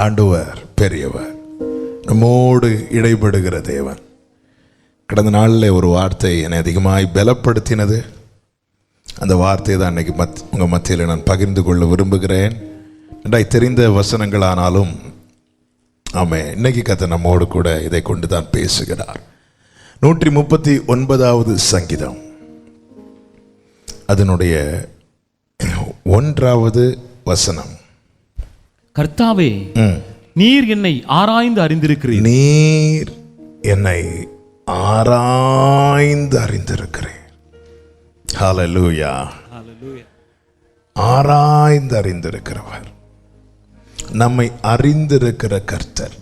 ஆண்டவர் பெரியவர், நம்மோடு இடைபடுகிற தேவன். கடந்த நாளில் ஒரு வார்த்தை என்னை அதிகமாய் பலப்படுத்தினது. அந்த வார்த்தையை தான் இன்னைக்கு உங்கள் மத்தியில் நான் பகிர்ந்து கொள்ள விரும்புகிறேன். நன்றாய் தெரிந்த வசனங்கள் ஆனாலும் ஆமே, இன்னைக்கு கர்த்தர் நம்மோடு கூட இதை கொண்டு தான் பேசுகிறார். 139வது சங்கீதம் அதனுடைய 1வது வசனம். கர்த்தாவே, நீர் என்னை ஆராய்ந்து அறிந்திருக்கிறீர். நீர் என்னை ஆராய்ந்து அறிந்திருக்கிறீர். ஹல்லேலூயா. ஆராய்ந்து அறிந்திருக்கிறவர், நம்மை அறிந்திருக்கிற கர்த்தர்.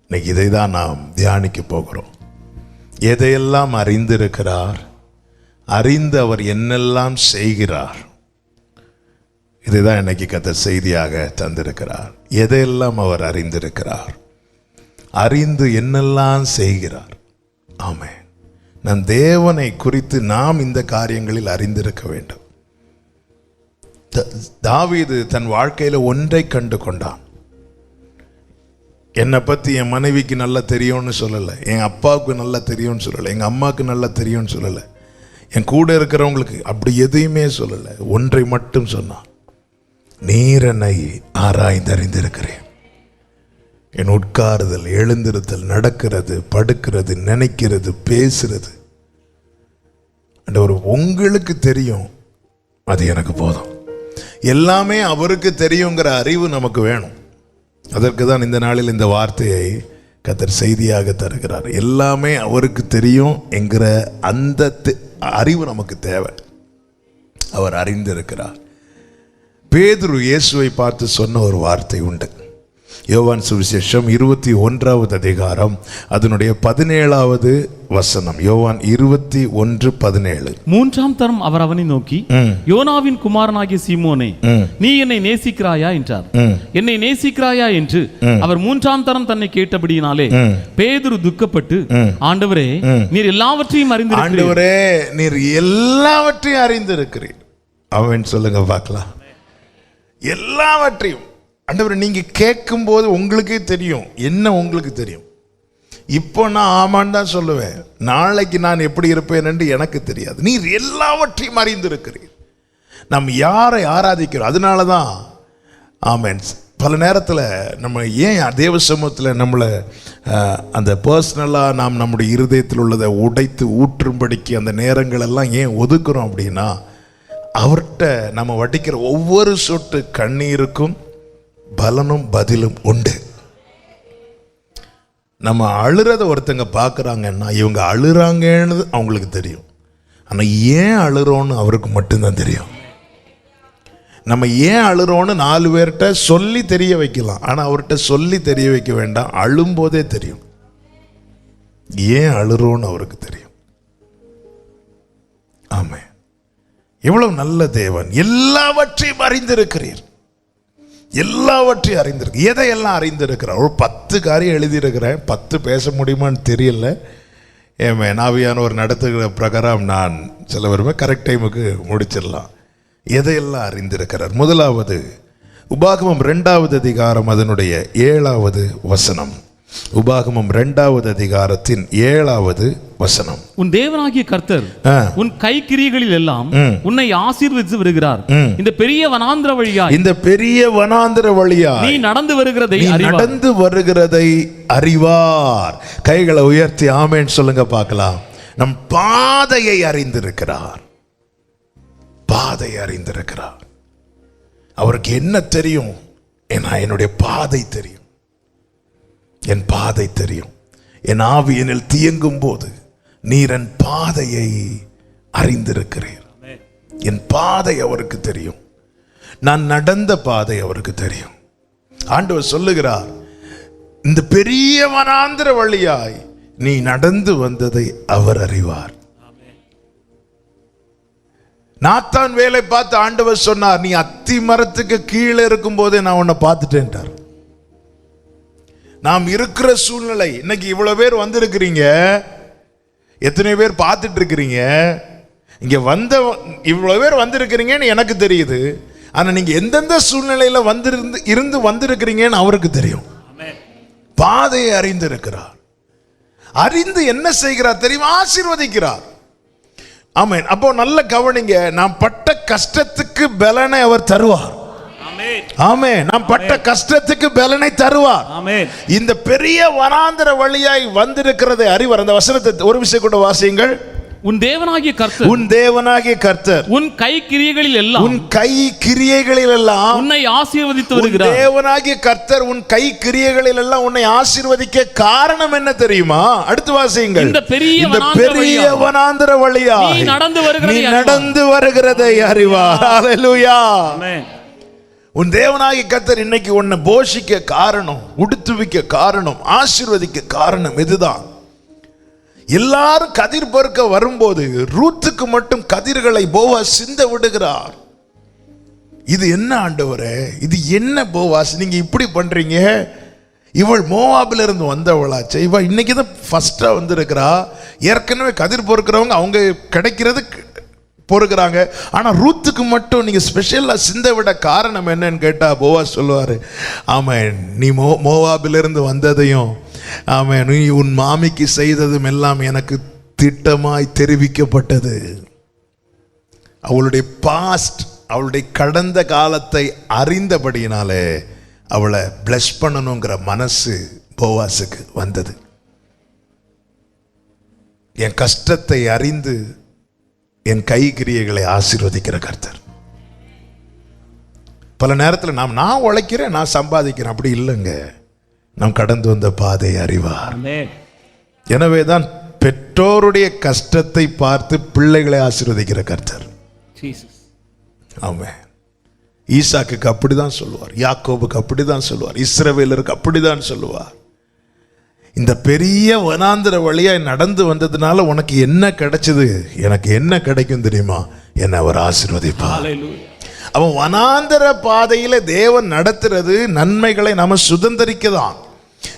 இன்னைக்கு இதை தான் நாம் தியானிக்க போகிறோம். எதையெல்லாம் அறிந்திருக்கிறார், அறிந்து அவர் என்னெல்லாம் செய்கிறார், இதுதான் இன்னைக்கு கர்த்தர் செய்தியாக தந்திருக்கிறார். எதையெல்லாம் அவர் அறிந்திருக்கிறார், அறிந்து என்னெல்லாம் செய்கிறார். ஆமென். நம் தேவனை குறித்து நாம் இந்த காரியங்களில் அறிந்திருக்க வேண்டும். தாவீது தன் வாழ்க்கையில் ஒன்றை கண்டு கொண்டான். என்னை பற்றி என் மனைவிக்கு நல்லா தெரியும்னு சொல்லலை, என் அப்பாவுக்கு நல்லா தெரியும்னு சொல்லலை, எங்கள் அம்மாவுக்கு நல்லா தெரியும்னு சொல்லலை, என் கூட இருக்கிறவங்களுக்கு அப்படி எதையுமே சொல்லலை. ஒன்றை மட்டும் சொன்னான், நீர் என்னை ஆராய்ந்து அறிந்திருக்கிறேன். என் உட்காருதல், எழுந்திருத்தல், நடக்கிறது, படுக்கிறது, நினைக்கிறது, பேசுறது உங்களுக்கு தெரியும். அது எனக்கு போதும். எல்லாமே அவருக்கு தெரியுங்கிற அறிவு நமக்கு வேணும். அதற்கு தான் இந்த நாளில் இந்த வார்த்தையை கர்த்தர் செய்தியாக தருகிறார். எல்லாமே அவருக்கு தெரியும் என்கிற அந்த அறிவு நமக்கு தேவை. அவர் அறிந்திருக்கிறார். பேதுரு இயேசுவை பார்த்து சொன்ன ஒரு வார்த்தை உண்டு. யோவான் சுவிசேஷம் 21வது அதிகாரம் அதனுடைய 17வது வசனம். யோவான் 21:17. 3ஆம் தரம் அவர் அவனை நோக்கி, யோனாவின் குமாரனாகிய சீமோனே, நீ என்னை நேசிக்கிறாயா என்றார். என்னை நேசிக்கிறாயா என்று அவர் 3ஆம் தரம் தன்னை கேட்டபடியினாலே பேதுரு துக்கப்பட்டு, ஆண்டவரே, நீர் எல்லாவற்றையும் அறிந்திருக்கிறீர். ஆண்டவரே, நீர் எல்லாவற்றையும் அறிந்திருக்கிறீர். அவன் சொல்லுங்க பார்க்கலாம். எல்லாவற்றையும் ஆண்டவரே, நீங்க கேட்கும் போது உங்களுக்கே தெரியும். என்ன உங்களுக்கு தெரியும்? இப்போ நான் ஆமான்னு தான் சொல்லுவேன். நாளைக்கு நான் எப்படி இருப்பேன் என்று எனக்கு தெரியாது. நீர் எல்லாவற்றையும் அறிந்திருக்கிறீர். நம்ம யாரை ஆராதிக்கிறோம்? அதனால தான் ஆமென். பல நேரத்தில் நம்ம ஏன் தேவ சமூகத்தில் நம்மளை அந்த பர்சனலாக நாம் நம்முடைய இருதயத்தில் உள்ளதை உடைத்து ஊற்றும்படிக்கு அந்த நேரங்கள் எல்லாம் ஏன் ஒதுக்குறோம் அப்படின்னா, அவர்கிட்ட நம்ம வடிக்கிற ஒவ்வொரு சொட்டு கண்ணீருக்கும் பலனும் பதிலும் உண்டு. நம்ம அழுறத ஒருத்தங்க பார்க்குறாங்கன்னா இவங்க அழுறாங்கன்னு அவங்களுக்கு தெரியும். ஆனால் ஏன் அழுறோன்னு அவருக்கு மட்டும்தான் தெரியும். நம்ம ஏன் அழுறோன்னு 4 பேர்கிட்ட சொல்லி தெரிய வைக்கலாம். ஆனால் அவர்கிட்ட சொல்லி தெரிய வைக்க வேண்டாம். அழும்போதே தெரியும் ஏன் அழுறோன்னு அவருக்கு தெரியும். ஆமே, எவ்வளவு நல்ல தேவன். எல்லாவற்றையும் அறிந்திருக்கிறீர். எல்லாவற்றையும் அறிந்திருக்கு. எதையெல்லாம் அறிந்திருக்கிறார்? ஒரு 10 காரியம் எழுதியிருக்கிறேன். 10 பேச முடியுமான்னு தெரியல. ஆவியானவர் நடத்துகிற பிரகாரம் நான் சில வருமே கரெக்ட் டைமுக்கு முடிச்சிடலாம். எதையெல்லாம் அறிந்திருக்கிறார்? முதலாவது உபாகமம் 2வது அதிகாரம் அதனுடைய 7வது வசனம். உபாகமம் 2வது அதிகாரத்தின் 7வது வசனம். உன் தேவனாகிய கர்த்தர் உன் கைக்கிரியைகளில் எல்லாம் உன்னை ஆசீர்வதித்து வருகிறார். இந்த பெரிய வனாந்திர வழியாய் நீ நடந்து வருகிறதை அறிவார். கைகளை உயர்த்தி ஆமென் சொல்லுங்க பார்க்கலாம். நம் பாதையை அறிந்திருக்கிறார். பாதையை அறிந்திருக்கிறார். அவருக்கு என்ன தெரியும்? என்னுடைய பாதை தெரியும். என் பாதை தெரியும். என் ஆவி என்னில் தியங்கும் போது நீர் என் பாதையை அறிந்திருக்கிறீர். என் பாதை அவருக்கு தெரியும். நான் நடந்த பாதை அவருக்கு தெரியும். ஆண்டவர் சொல்லுகிறார், இந்த பெரிய வனாந்திர வழியாய் நீ நடந்து வந்ததை அவர் அறிவார். நாத்தான் வேலை பார்த்து ஆண்டவர் சொன்னார், நீ அத்தி மரத்துக்கு கீழே இருக்கும் போதே நான் உன்னை பார்த்துட்டேன்ட்டார். நாம் இருக்கிற சூழ்நிலை, இன்னைக்கு இவ்வளவு பேர் வந்திருக்கிறீங்க, எத்தனை பேர் பார்த்துட்டு இருக்கிறீங்க, இங்க வந்த இவ்வளவு பேர் வந்திருக்கிறீங்கன்னு எனக்கு தெரியுது. ஆனா நீங்க எந்தெந்த சூழ்நிலையில இருந்து வந்திருக்கிறீங்கன்னு அவருக்கு தெரியும். பாதையை அறிந்திருக்கிறார். அறிந்து என்ன செய்கிறார் தெரியுமா? ஆசீர்வதிக்கிறார். ஆமென். அப்போ நல்ல கவனிங்க, நாம் பட்ட கஷ்டத்துக்கு பலனை அவர் தருவார். ஆமென். நாம் பட்ட கஷ்டத்துக்கு பலனை தருவார். இந்த பெரிய வனாந்தர வழியாய் வந்திருக்கிறதை அறிவார். அந்த வசனத்தை ஒரு விஷயம் கூட வாசியுங்கள். உன் தேவனாகிய கர்த்தர், உன் தேவனாகிய கர்த்தர் உன் கை கிரியைகளில் எல்லாம், உன் கை கிரியைகளில் எல்லாம் உன்னை ஆசீர்வதித்து வருகிறார். தேவனாகிய கர்த்தர் உன் கை கிரியைகளில் எல்லாம் உன்னை ஆசீர்வதிக்க காரணம் என்ன தெரியுமா? அடுத்து வாசியுங்கள். இந்த பெரிய வனாந்தர வழியா நீ நடந்து வருகிறதை அறிவார். ஹல்லேலூயா. உன் தேவனாகிய கர்த்தர் இன்னைக்கு உன்னை போஷிக்க காரணம், உடுத்துவிக்க காரணம், ஆசீர்வதிக்க காரணம் இதுதான். எல்லாரும் கதிர் பொறுக்க வரும்போது ரூத்துக்கு மட்டும் கதிர்களை போவாஸ் சிந்த விடுகிறார். இது என்ன ஆண்டவரே, இது என்ன போவாஸ், நீங்க இப்படி பண்றீங்க? இவள் மோவாபில இருந்து வந்தவளாச்சே, இவள் இன்னைக்கு தான் ஃபர்ஸ்டா வந்திருக்கிறா. ஏற்கனவே கதிர் பொறுக்கிறவங்க அவங்க கிடைக்கிறது பொறுக்கிறாங்க, ஆனா ரூத்துக்கு மட்டும் நீங்க ஸ்பெஷலா சிந்த விட காரணம் என்னன்னு கேட்டா போவாஸ் சொல்லுவாரு, ஆமென், நீ மோவாபிலிருந்து வந்ததையும், ஆமென், நீ உன் மாமிக்கு செய்ததும் எல்லாம் எனக்கு திட்டமாய் தெரிவிக்கப்பட்டது. அவளுடைய பாஸ்ட், அவளுடைய கடந்த காலத்தை அறிந்தபடியினாலே அவளை பிளஸ் பண்ணணுங்கிற மனசு போவாஸுக்கு வந்தது. என் கஷ்டத்தை அறிந்து என் கை கிரியைகளை ஆசீர்வதிக்கிற கர்த்தர். பல நேரத்தில் நான் உழைக்கிறேன், நான் சம்பாதிக்கிறேன், அப்படி இல்லைங்க. நாம் கடந்து வந்த பாதை அறிவார். எனவேதான் பெற்றோருடைய கஷ்டத்தை பார்த்து பிள்ளைகளை ஆசீர்வதிக்கிற கர்த்தர். ஆமென். ஈசாக்குக்கு அப்படிதான் சொல்லுவார், யாக்கோபுக்கு அப்படிதான் சொல்லுவார், இஸ்ரவேலருக்கு அப்படிதான் சொல்லுவார். இந்த பெரிய வனாந்தர வழியாய் நடந்து வந்ததுனால உனக்கு என்ன கிடைச்சது, எனக்கு என்ன கிடைக்கும் தெரியுமா? என்னை அவர் ஆசீர்வதிப்பார். அவன் வனாந்தர பாதையில தேவன் நடத்துறது நன்மைகளை நாம சுதந்தரிக்கதான்.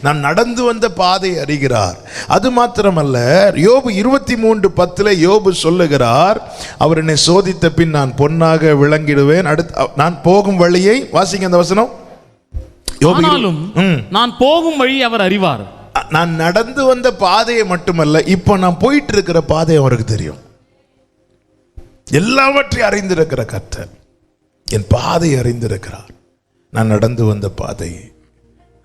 நான் நடந்து வந்த பாதை அறிகிறார். அது மாத்திரமல்ல, யோபு 23:10 யோபு சொல்லுகிறார், அவர் என்னை சோதித்த பின் நான் பொன்னாக விளங்கிடுவேன். அடுத்து நான் போகும் வழியை வாசிங்க அந்த வசனம். நான் போகும் வழி அவர் அறிவார். நான் நடந்து வந்த பாதையை மட்டுமல்ல, இப்போ நான் போயிட்டு இருக்கிற பாதை அவருக்கு தெரியும். எல்லாவற்றையும் அறிந்திருக்கிற கர்த்தர் என் பாதையை அறிந்திருக்கிறார். நான் நடந்து வந்த பாதையை,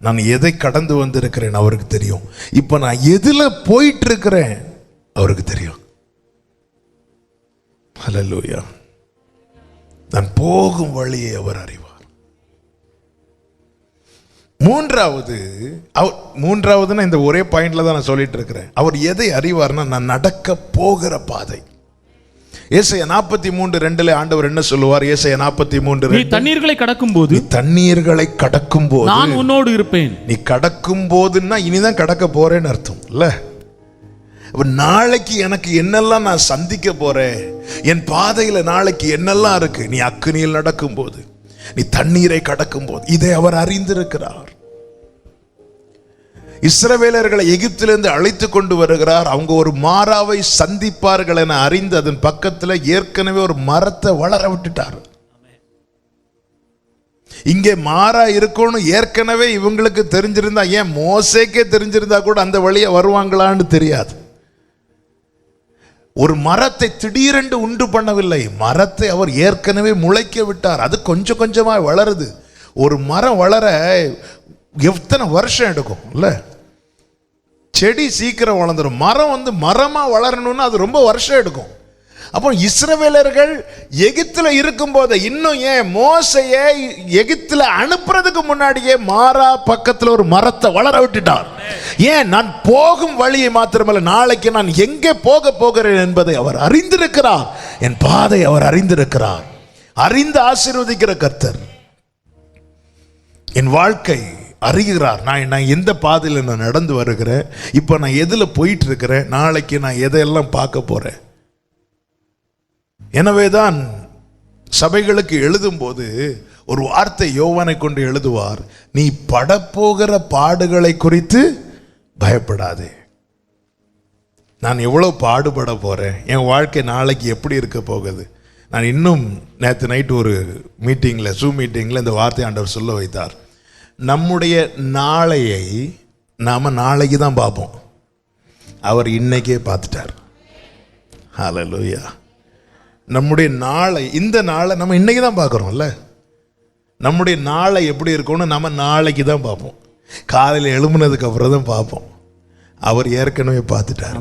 நான் எதை கடந்து வந்திருக்கிறேன் அவருக்கு தெரியும். இப்போ நான் எதுல போயிட்டு இருக்கிறேன் அவருக்கு தெரியும். ஹல்லேலூயா. நான் போகும் வழியை அவர் அறிவார். மூன்றாவதுன்னா இந்த ஒரே பாயிண்ட்ல தான் நான் சொல்லிட்டு இருக்கிறேன். அவர் எதை அறிவார்னா, நான் நடக்க போகிற பாதை. ஏசாயா 43:2 ஆண்டவர் என்ன சொல்லுவார்? ஏசாயா 43:2, நீ தண்ணீர்களை கடக்கும்போது, தண்ணீர்களை கடக்கும்போது நான் உன்னோடு இருப்பேன். நீ கடக்கும் போதுன்னா இனிதான் கடக்க போறேன்னு அர்த்தம் இல்ல. நாளைக்கு எனக்கு என்னெல்லாம் நான் சந்திக்க போறேன், என் பாதையில நாளைக்கு என்னெல்லாம் இருக்கு. நீ அக்கினியில் நடக்கும் போது, நீ தண்ணீரை கடக்கும் போது, இதை அவர் அறிந்திருக்கிறார். இஸ்ரவேலர்களை எகிப்திலிருந்து அழைத்து கொண்டு வருகிறார். அவங்க ஒரு மாறாவை சந்திப்பார்கள் என அறிந்து அதன் பக்கத்தில் ஏற்கனவே ஒரு மரத்தை வளர விட்டுட்டார். இங்கே மாறா இருக்கணும் ஏற்கனவே இவங்களுக்கு தெரிஞ்சிருந்தா, ஏன் மோசேக்கே தெரிஞ்சிருந்தா கூட அந்த வழியை வருவாங்களான்னு தெரியாது. ஒரு மரத்தை திடீரென்று உண்டு பண்ணவில்லை, மரத்தை அவர் ஏற்கனவே முளைக்க விட்டார். அது கொஞ்சம் கொஞ்சமாக வளருது. ஒரு மரம் வளர எத்தனை வருஷம் எடுக்கும் இல்ல? செடி சீக்கிரம் வளர்ந்துடும், மரம் மரமா வளரணும்னா அது ரொம்ப வருஷம் எடுக்கும். அப்போ இஸ்ரவேலர்கள் எகிப்துல இருக்கும் போது, இன்னும் ஏன் மோசையை எகிப்துல அனுப்புறதுக்கு முன்னாடியே மாறா பக்கத்துல ஒரு மரத்தை வளர விட்டுட்டார். ஏன்? நான் போகும் வழியை மாத்திரமல்ல, நாளைக்கு நான் எங்கே போக போகிறேன் என்பதை அவர் அறிந்திருக்கிறார். என் பாதை அவர் அறிந்திருக்கிறார். அறிந்து ஆசீர்வதிக்கிற கர்த்தர் என் வாழ்க்கை அறிகிறார். நான் எந்த பாதையில் நான் நடந்து வருகிறேன், இப்போ நான் எதில் போயிட்டு இருக்கிறேன், நாளைக்கு நான் எதையெல்லாம் பார்க்க போறேன். எனவேதான் சபைகளுக்கு எழுதும் போது ஒரு வார்த்தை யோவானை கொண்டு எழுதுவார், நீ படப்போகிற பாடுகளை குறித்து பயப்படாதே. நான் எவ்வளோ பாடுபட போறேன், என் வாழ்க்கை நாளைக்கு எப்படி இருக்க போகுது, நான் இன்னும் நேற்று நைட்டு ஒரு மீட்டிங்கில் ஜூம் மீட்டிங்கில் இந்த வார்த்தை ஆண்டவர் சொல்ல வைத்தார். நம்முடைய நாளையை நாம் நாளைக்கு தான் பார்ப்போம், அவர் இன்னைக்கே பார்த்துட்டார். ஹல்லேலூயா. நம்முடைய நாளை, இந்த நாளை நம்ம இன்னைக்கு தான் பார்க்குறோம்ல. நம்முடைய நாளை எப்படி இருக்கும்னு நம்ம நாளைக்கு தான் பார்ப்போம், காலையில் எழும்புனதுக்கு அப்புறம் தான் பார்ப்போம். அவர் ஏற்கனவே பார்த்துட்டார்.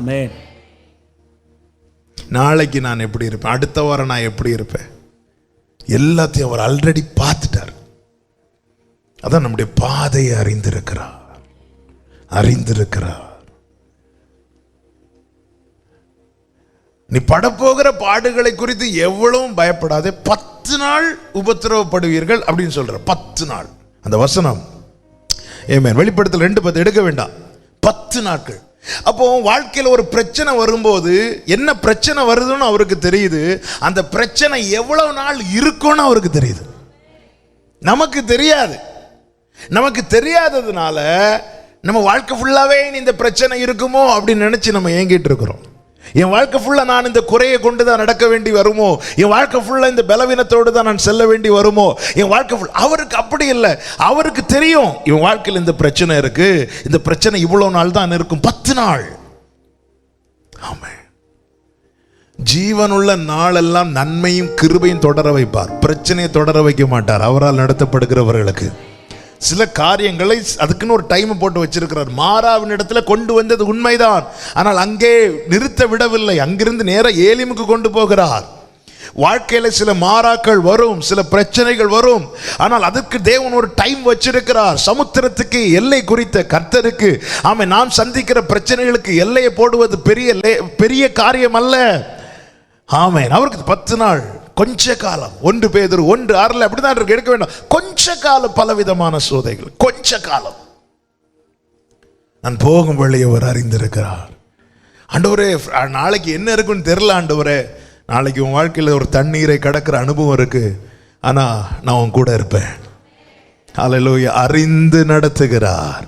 நாளைக்கு நான் எப்படி இருப்பேன், அடுத்த வாரம் நான் எப்படி இருப்பேன், எல்லாத்தையும் அவர் ஆல்ரெடி பார்த்துட்டார். அதான் நம்முடைய பாதையை அறிந்திருக்கிறார். நீ படப்போகிற பாடுகளை குறித்து எவ்வளவும் பயப்படாதே, 10 நாள் உபத்திரவப்படுவீர்கள் அப்படின்னு சொல்ற. 10 நாள் அந்த வசனம் வெளிப்படுத்தல் 2:10 எடுக்க வேண்டாம். 10 நாட்கள். அப்போ வாழ்க்கையில் ஒரு பிரச்சனை வரும்போது என்ன பிரச்சனை வருதுன்னு அவருக்கு தெரியுது. அந்த பிரச்சனை எவ்வளவு நாள் இருக்கும்னு அவருக்கு தெரியுது. நமக்கு தெரியாது. நமக்கு தெரியாததுனால நம்ம வாழ்க்கை ஃபுல்லாவே இந்த பிரச்சனை இருக்குமோ அப்படின்னு நினைச்சு நம்ம ஏங்கிட்டு இருக்கிறோம். என் வாழ்க்கை ஃபுல்லா நான் இந்த குறையை கொண்டு தான் நடக்க வேண்டி வருமோ, என் வாழ்க்கை ஃபுல்லா இந்த பலவீனத்தோடு தான் நான் செல்ல வேண்டி வருமோ, என் வாழ்க்கை ஃபுல். அவருக்கு அப்படி இல்லை. அவருக்கு தெரியும் இவன் வாழ்க்கையில் இந்த பிரச்சனை இருக்கு, இந்த பிரச்சனை இவ்வளவு நாள் தான் இருக்கும், 10 நாள். ஆமென். ஜீவனுள்ள நாளெல்லாம் நன்மையும் கிருபையும் தொடர வைப்பார், பிரச்சனையை தொடர வைக்க மாட்டார். அவரால் நடத்தப்படுகிறவர்களுக்கு சில காரியங்களை அதுக்குன்னு ஒரு டைம் போட்டு வச்சிருக்கிறார். மாறாவின் இடத்துல கொண்டு வந்தது உண்மைதான், ஆனால் அங்கே நிறுத்த விடவில்லை. அங்கிருந்து நேர ஏலிமுக்கு கொண்டு போகிறார். வாழ்க்கையில சில மாறாக்கள் வரும், சில பிரச்சனைகள் வரும், ஆனால் அதற்கு தேவன் ஒரு டைம் வச்சிருக்கிறார். சமுத்திரத்துக்கு எல்லை குறித்த கர்த்தருக்கு ஆமென், நாம் சந்திக்கிற பிரச்சனைகளுக்கு எல்லையை போடுவது பெரிய காரியம் அல்ல. ஆமென். அவருக்கு 10 நாள் கொஞ்ச காலம். 1 பேதுரு 1:6 அப்படிதான் இருக்கு. எடுக்க வேண்டாம். கொஞ்ச காலம் பலவிதமான சோதனைகள், கொஞ்ச காலம். நான் போகும் வழி அவர் அறிந்திருக்கிறார். ஆண்டவரே நாளைக்கு என்ன இருக்குன்னு தெரியல ஆண்டவரே, நாளைக்கு உன் வாழ்க்கையில் ஒரு தண்ணீரை கடக்கிற அனுபவம் இருக்கு, ஆனா நான் உன் கூட இருப்பேன். ஹல்லேலூயா. அறிந்து நடத்துகிறார்.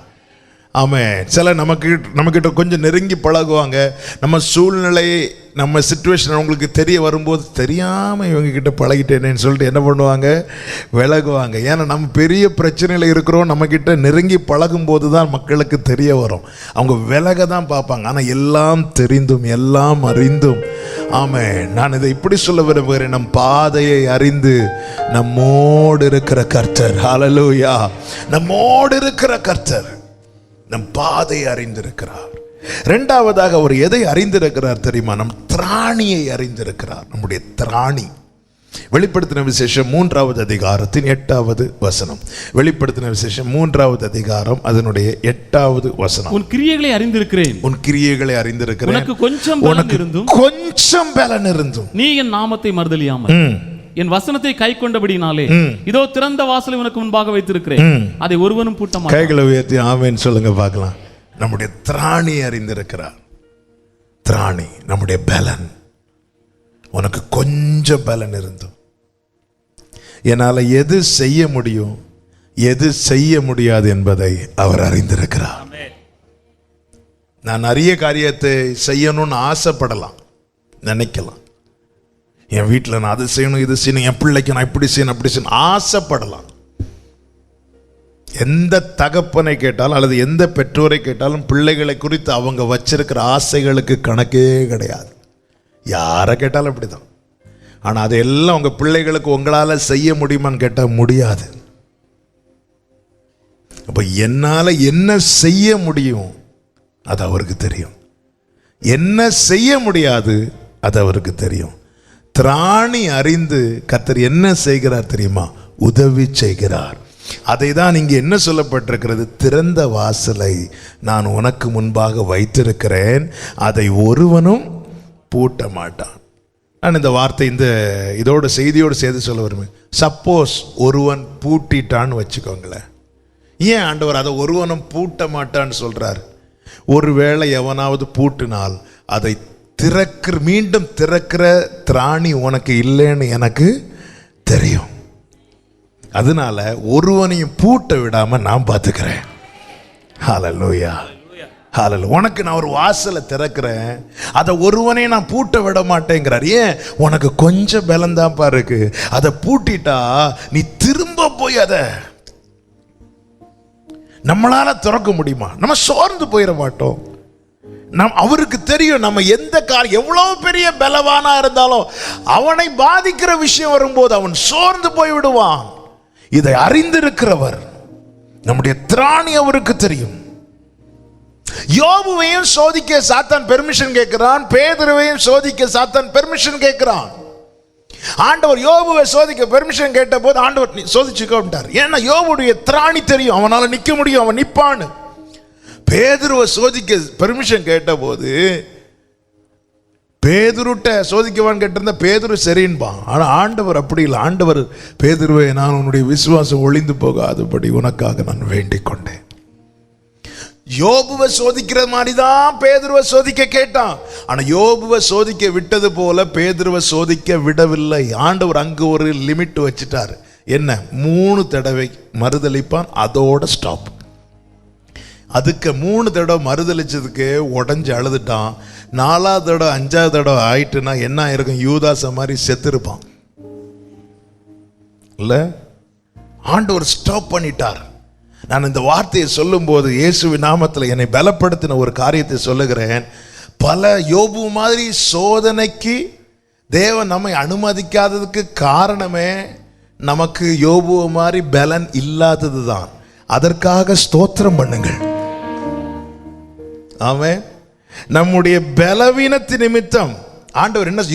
ஆமென். சில நமக்கிட்ட கொஞ்சம் நெருங்கி பழகுவாங்க. நம்ம சூழ்நிலை, நம்ம சிச்சுவேஷன் அவங்களுக்கு தெரிய வரும்போது தெரியாமல் இவங்க கிட்ட பழகிட்டேனேன்னு சொல்லிட்டு என்ன பண்ணுவாங்க, விலகுவாங்க. ஏன்னா நம்ம பெரிய பிரச்சனையில் இருக்கிறோம், நம்மக்கிட்ட நெருங்கி பழகும் போது தான் மக்களுக்கு தெரிய வரும். அவங்க விலக தான் பார்ப்பாங்க. ஆனால் எல்லாம் தெரிந்தும் எல்லாம் அறிந்தும், ஆமென், நான் இதை இப்படி சொல்ல விரும்புகிறேன், நம் பாதையை அறிந்து நம்மோடு இருக்கிற கர்த்தர். ஹல்லேலூயா. நம்மோடு இருக்கிற கர்த்தர் நம் பாதையை அறிந்திருக்கிறார். இரண்டாவதாக அவர் எதை அறிந்திருக்கிறார் தெரியுமா? நம் திராணியை அறிந்திருக்கிறார். நம்முடைய திராணி. வெளிப்படுத்தின விசேஷம் 3வது அதிகாரத்தின் 8வது வசனம். வெளிப்படுத்தின விசேஷம் 3வது அதிகாரம் அதனுடைய 8வது வசனம். உன் கிரியைகளை அறிந்திருக்கிறேன், உன் கிரியைகளை அறிந்திருக்கிறேன், உனக்கு கொஞ்சம் பலன் இருந்தும் நீ என் நாமத்தை மறுதலியாமல் என் வசனத்தை கை கொண்டபடினாலே இதோ திறந்த வாசலை உனக்கு முன்பாக வைத்திருக்கிறேன், அதை ஒருவனும் பூட்ட மாட்டான். கைகளை உயர்த்தி ஆமென் சொல்லுங்க பார்க்கலாம். நம்முடைய திராணி அறிந்திருக்கிறார். திராணி நம்முடைய பலன். உனக்கு கொஞ்சம் பலன் இருந்தும் என்னால எது செய்ய முடியும், எது செய்ய முடியாது என்பதை அவர் அறிந்திருக்கிறார். நான் நிறைய காரியத்தை செய்யணும்னு ஆசைப்படலாம், நினைக்கலாம். என் வீட்டில் நான் அது செய்யணும், இது செய்யணும், என் பிள்ளைக்கு நான் இப்படி செய்யணும், அப்படி செய்யணும் ஆசைப்படலாம். எந்த தகப்பனை கேட்டாலும் அல்லது எந்த பெற்றோரை கேட்டாலும் பிள்ளைகளை குறித்து அவங்க வச்சிருக்கிற ஆசைகளுக்கு கணக்கே கிடையாது. யாரை கேட்டாலும் அப்படிதான். ஆனால் அதெல்லாம் உங்கள் பிள்ளைகளுக்கு உங்களால் செய்ய முடியுமான்னு கேட்டால் முடியாது. அப்போ என்னால் என்ன செய்ய முடியும் அது அவருக்கு தெரியும், என்ன செய்ய முடியாது அது அவருக்கு தெரியும். திராணி அறிந்து கர்த்தர் என்ன செய்கிறார் தெரியுமா? உதவி செய்கிறார். அதை தான் இங்கே என்ன சொல்லப்பட்டிருக்கிறது? திறந்த வாசலை நான் உனக்கு முன்பாக வைத்திருக்கிறேன், அதை ஒருவனும் பூட்ட மாட்டான். நான் இந்த வார்த்தை இதோட செய்தியோடு சேர்த்து சொல்ல வருவேன். சப்போஸ் ஒருவன் பூட்டிட்டான்னு வச்சுக்கோங்களேன். ஏன் ஆண்டவர் அதை ஒருவனும் பூட்ட மாட்டான்னு சொல்றார்? ஒருவேளை எவனாவது பூட்டினால் அதை மீண்டும் திறக்கிற திராணி உனக்கு இல்லைன்னு எனக்கு தெரியும். அதனால ஒருவனையும் பூட்ட விடாம நான் பார்த்துக்கிறேன். ஹல்லேலூயா. ஹalleluya. உனக்கு நான் ஒரு வாசலை திறக்கிறேன், அதை ஒருவனே நான் பூட்ட விட மாட்டேங்கிறார். ஏன்? உனக்கு கொஞ்சம் பலந்தாப்பா இருக்கு. அதை பூட்டிட்டா நீ திரும்ப போய் அதை நம்மளால திறக்க முடியுமா? நம்ம சோர்ந்து போயிட மாட்டோம். அவருக்கு தெரியும் நம்ம எந்த காரியம் எவ்வளவு பெரிய பலவானா இருந்தாலும் அவனை பாதிக்கிற விஷயம் வரும்போது அவன் சோர்ந்து போய் விடுவான். இதை அறிந்திருக்கிறவர், நம்முடைய திராணி அவருக்கு தெரியும். யோபுவையும் சோதிக்க சாத்தான் பெர்மிஷன் கேட்கிறான், பேதுருவையும் சோதிக்க சாத்தான் பெர்மிஷன் கேட்கிறான். ஆண்டவர் யோபுவை சோதிக்க பெர்மிஷன் கேட்ட போது ஆண்டவர் சோதிச்சுக்கிட்டார். ஏன்னா யோபுடைய திராணி தெரியும், அவனால நிக்க முடியும், அவன் நிப்பான்னு. பேதுருவை சோதிக்க பெர்மிஷன் கேட்ட போது பேதுருட்ட சோதிக்கவான்னு கேட்டிருந்தா பேதுரு சரின்பான். ஆனா ஆண்டவர் அப்படி இல்லை. ஆண்டவர் பேதுருவை, நான் உன்னுடைய விசுவாசம் ஒளிந்து போகாதபடி உனக்காக நான் வேண்டிக் கொண்டேன். யோபுவை சோதிக்கிற மாதிரி தான் பேதுருவை சோதிக்க கேட்டான். ஆனா யோபுவை சோதிக்க விட்டது போல பேதுருவை சோதிக்க விடவில்லை. ஆண்டவர் அங்கு ஒரு லிமிட் வச்சுட்டார். என்ன? 3 தடவை மறுதளிப்பான், அதோட ஸ்டாப். அதுக்கு 3 தடவை மறுதளிச்சதுக்கு உடஞ்சி அழுதுட்டான். 4வது தடவை 5வது தடவை ஆயிட்டுனா என்ன ஆயிருக்கும்? யூதாச மாதிரி செத்துருப்பான் இல்ல? ஆண்டவர் ஸ்டாப் பண்ணிட்டார். நான் இந்த வார்த்தையை சொல்லும் போது இயேசுவின் நாமத்தில் என்னை பலப்படுத்தின ஒரு காரியத்தை சொல்லுகிறேன். பல யோபு மாதிரி சோதனைக்கு தேவன் நம்மை அனுமதிக்காததுக்கு காரணமே நமக்கு யோபு மாதிரி பலன் இல்லாதது தான். அதற்காக ஸ்தோத்திரம் பண்ணுங்கள். ஆமென். நம்முடைய பலவீனத்தின் நிமித்தம் ஆண்டவர் என்ன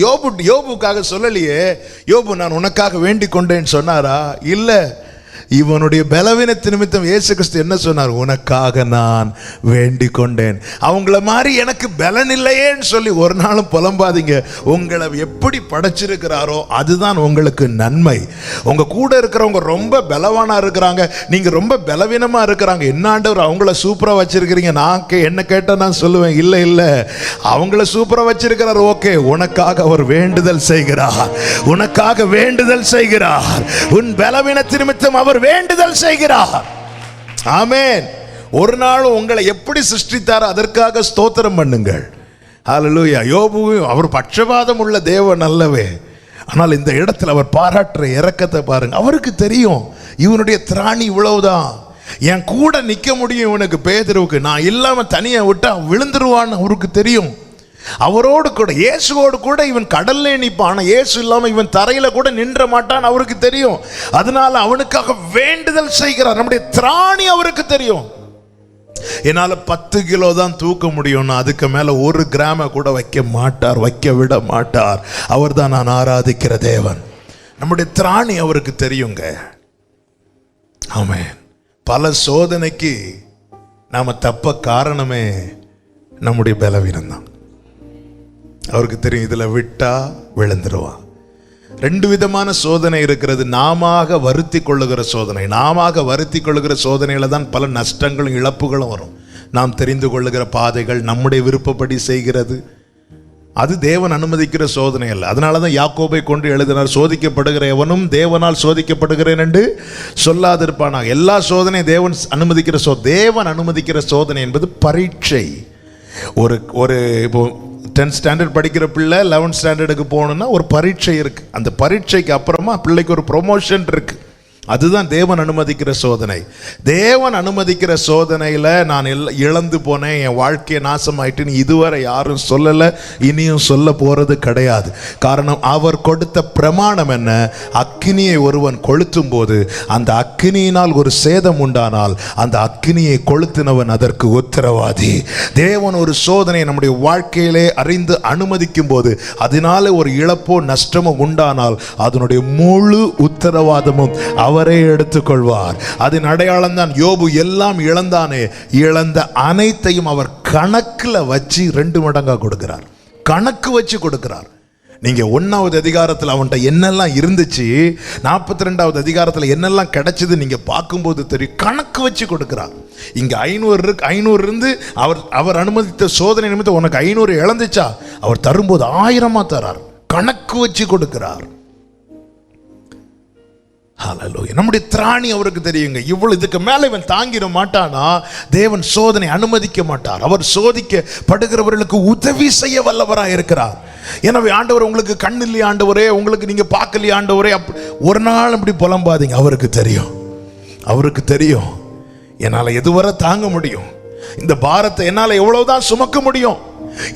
யோபுக்காக சொல்லலையே. யோபு நான் உனக்காக வேண்டிக் கொண்டேன்னு சொன்னாரா? இல்ல. இவனுடைய பலவீனத்தின் நிமித்தம் இயேசு கிறிஸ்து என்ன சொன்னார்? உனக்காக நான் வேண்டிக் கொண்டேன். அவங்கள மாதிரி எனக்கு பலன் இல்லையேன்னு சொல்லி ஒரு நாளும் புலம்பாதீங்க. உங்களை எப்படி படைச்சிருக்கிறாரோ அதுதான் உங்களுக்கு நன்மை. உங்க கூட இருக்கிறவங்க ரொம்ப பலவானா இருக்கிறாங்க, நீங்க ரொம்ப பலவீனமா இருக்கிறாங்க. என்ன ஆண்டவர் அவங்கள சூப்பரா வச்சிருக்கிறீங்க? நான் என்ன கேட்டா நான் சொல்லுவேன், இல்ல இல்ல, அவங்கள சூப்பரா வச்சிருக்கிறார். ஓகே, உனக்காக அவர் வேண்டுதல் செய்கிறார், உனக்காக வேண்டுதல் செய்கிறார். உன் பலவீனத்தின் நிமித்தம் அவர் வேண்டுதல் செய்கிறார். ஆமென். ஒரு நாள் உங்களை எப்படி சிருஷ்டித்தாரோ அதற்காக ஸ்தோத்திரம் பண்ணுங்கள். ஹல்லேலூயா. யோபு அவர் பட்சபாதம் உள்ள தேவன் அல்லவே. ஆனால் இந்த இடத்துல அவர் பாராட்டுற இரக்கத்தை பாருங்க. அவருக்கு தெரியும் இவனுடைய திராணி இவ்வளவுதான், என் கூட நிக்க முடியும் இவனுக்கு, பேதுருவுக்கு. நான் இல்லாம தனியா விட்டா விழுந்துருவான்னு அவருக்கு தெரியும். அவரோடு கூட இயேசுவோடு கூட இவன் கடல்ல நிற்பான், இயேசு இல்லாம இவன் தரையில கூட நின்ற மாட்டான் அவருக்கு தெரியும். அதனால அவனுக்காக வேண்டுதல் செய்கிறார். நம்முடைய திராணி அவருக்கு தெரியும். என்னால 10 கிலோ தான் தூக்க முடியும்னா அதுக்கு மேல 1 கிராம கூட வைக்க மாட்டார், வைக்க விட மாட்டார். அவர் தான் நான் ஆராதிக்கிற தேவன். நம்முடைய திராணி அவருக்கு தெரியுங்க. ஆமென். பல சோதனைக்கு நாம தப்ப காரணமே நம்முடைய பலவீனம் தான். அவருக்கு தெரியும் இதுல விட்டா விழுந்துருவான். 2 விதமான சோதனை இருக்கிறது. நாம வருத்தி கொள்ளுகிற சோதனை. நாம வருத்தி கொள்ளுகிற சோதனையில தான் பல நஷ்டங்களும் இழப்புகளும் வரும். நாம் தெரிந்து கொள்ளுகிற பாதைகள், நம்முடைய விருப்பப்படி செய்கிறது, அது தேவன் அனுமதிக்கிற சோதனை அல்ல. அதனாலதான் யாக்கோபை கொண்டு எழுதினார், சோதிக்கப்படுகிற எவனும் தேவனால் சோதிக்கப்படுகிறேன் என்று சொல்லாதிருப்பானாக. எல்லா சோதனையும் தேவன் அனுமதிக்கிற தேவன் அனுமதிக்கிற சோதனை என்பது பரீட்சை. ஒரு இப்போ 10th ஸ்டாண்டர்ட் படிக்கிற பிள்ளை 11th ஸ்டாண்டர்டுக்கு போகணும்னா ஒரு பரீட்சை இருக்கு. அந்த பரீட்சைக்கு அப்புறமா பிள்ளைக்கு ஒரு ப்ரொமோஷன் இருக்கு. அதுதான் தேவன் அனுமதிக்கிற சோதனை. தேவன் அனுமதிக்கிற சோதனையில் நான் இழந்து போனேன், என் வாழ்க்கையை நாசமாயிட்டுன்னு இதுவரை யாரும் சொல்லலை, இனியும் சொல்ல போறது கிடையாது. காரணம், அவர் கொடுத்த பிரமாணம் என்ன? அக்கினியை ஒருவன் கொளுத்தும் போது அந்த அக்கினியினால் ஒரு சேதம் உண்டானால் அந்த அக்கினியை கொளுத்தினவன் அதற்கு உத்தரவாதி. தேவன் ஒரு சோதனையை நம்முடைய வாழ்க்கையிலே அறிந்து அனுமதிக்கும் போது அதனால ஒரு இழப்போ நஷ்டமோ உண்டானால் அதனுடைய முழு உத்தரவாதமும் அவரே எடுத்துக்கொள்வார். அதன் அடையாளம் தான் யோபு எல்லாம் இழந்தானே, இழந்த அனைத்தையும் அவர் கணக்குல வச்சு 2 மடங்கா கொடுக்கிறார். கணக்கு வச்சு கொடுக்கிறார். நீங்க 1வது அதிகாரத்தில் அவன்கிட்ட என்னெல்லாம் இருந்துச்சு, 42வது அதிகாரத்தில் என்னெல்லாம் கிடைச்சது நீங்க பார்க்கும்போது தெரியும். கணக்கு வச்சு கொடுக்கிறார். இங்க 500 இருந்து அவர் அனுமதித்த சோதனை நிமித்தம் உனக்கு 500 இழந்துச்சா, அவர் தரும்போது 1000 தரார். கணக்கு வச்சு கொடுக்கிறார். ஹல்லேலூயா. நம்முடைய திராணி அவருக்கு தெரியுங்க. இவ்வளவு இதுக்கு மேல இவன் தாங்கிட மாட்டானா தேவன் சோதனை அனுமதிக்க மாட்டார். அவர் சோதிக்கப்படுகிறவர்களுக்கு உதவி செய்ய வல்லவராக இருக்கிறார். எனவே ஆண்டவர் உங்களுக்கு கண் இல்லையா ஆண்டவரே, உங்களுக்கு நீங்க பார்க்கலையா ஆண்டவரே, ஒரு நாள் அப்படி புலம்பாதீங்க. அவருக்கு தெரியும், அவருக்கு தெரியும் என்னால எதுவரை தாங்க முடியும், இந்த பாரத்தை என்னால எவ்வளவுதான் சுமக்க முடியும்,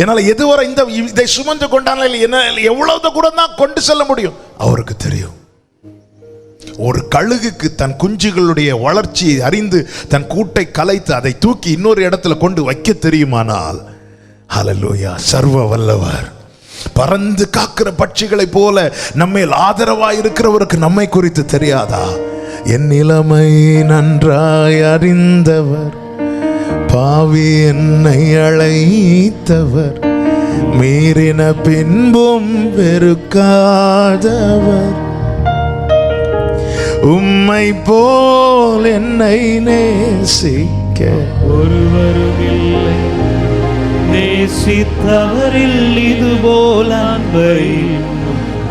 என்னால எதுவரை இதை சுமந்து கொண்டான எவ்வளவு கூட தான் கொண்டு செல்ல முடியும், அவருக்கு தெரியும். ஒரு கழுகுக்கு தன் குஞ்சுகளுடைய வளர்ச்சியை அறிந்து தன் கூட்டை கலைத்து அதை தூக்கி இன்னொரு இடத்துல கொண்டு வைக்க தெரியுமானால், ஹல்லேலூயா, சர்வ வல்லவர். பறந்து காக்கிற பட்சிகளை போல நம்மேல் ஆதரவாய் இருக்கிறவருக்கு நம்மை குறித்து தெரியாதா? என் நிலைமை நன்றாய் அறிந்தவர், பாவி என்னை அழைத்தவர், மீறின பின்பும் வெறுக்காதவர், உம்மை போல் என்னை நேசிக்க ஒருவரும் இல்லை, நேசித்தவரில் இது போல அன்பை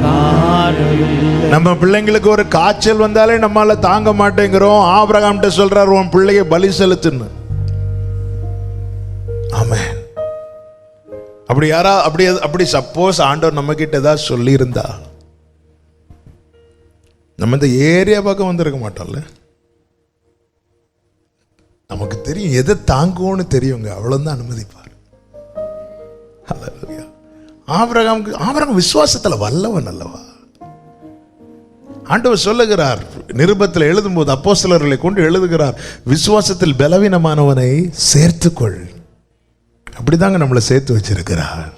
காணவில்லை. நம்ம பிள்ளைங்களுக்கு ஒரு காய்ச்சல் வந்தாலே நம்மால தாங்க மாட்டேங்கிறோம். ஆபிரகாம்கிட்ட சொல்றார், உன் பிள்ளையை பலி செலுத்துன்னு. ஆமென். அப்படி யாரா அப்படி சப்போஸ் ஆண்டவர் நம்ம கிட்ட ஏதாவது சொல்லி இருந்தா நம்ம இந்த ஏரியா பக்கம் வந்திருக்க மாட்டோம்ல. நமக்கு தெரியும் எதை தாங்குவோன்னு தெரியுங்க, அவ்வளவுதான் அனுமதிப்பார். ஆபிரகாம் விசுவாசத்துல வல்லவன் அல்லவா? ஆண்டவர் சொல்லுகிறார், நிருபத்தில் எழுதும்போது அப்போஸ்தலர்களை கொண்டு எழுதுகிறார், விசுவாசத்தில் பலவீனமானவனை சேர்த்துக்கொள். அப்படிதாங்க நம்மளை சேர்த்து வச்சிருக்கிறார்.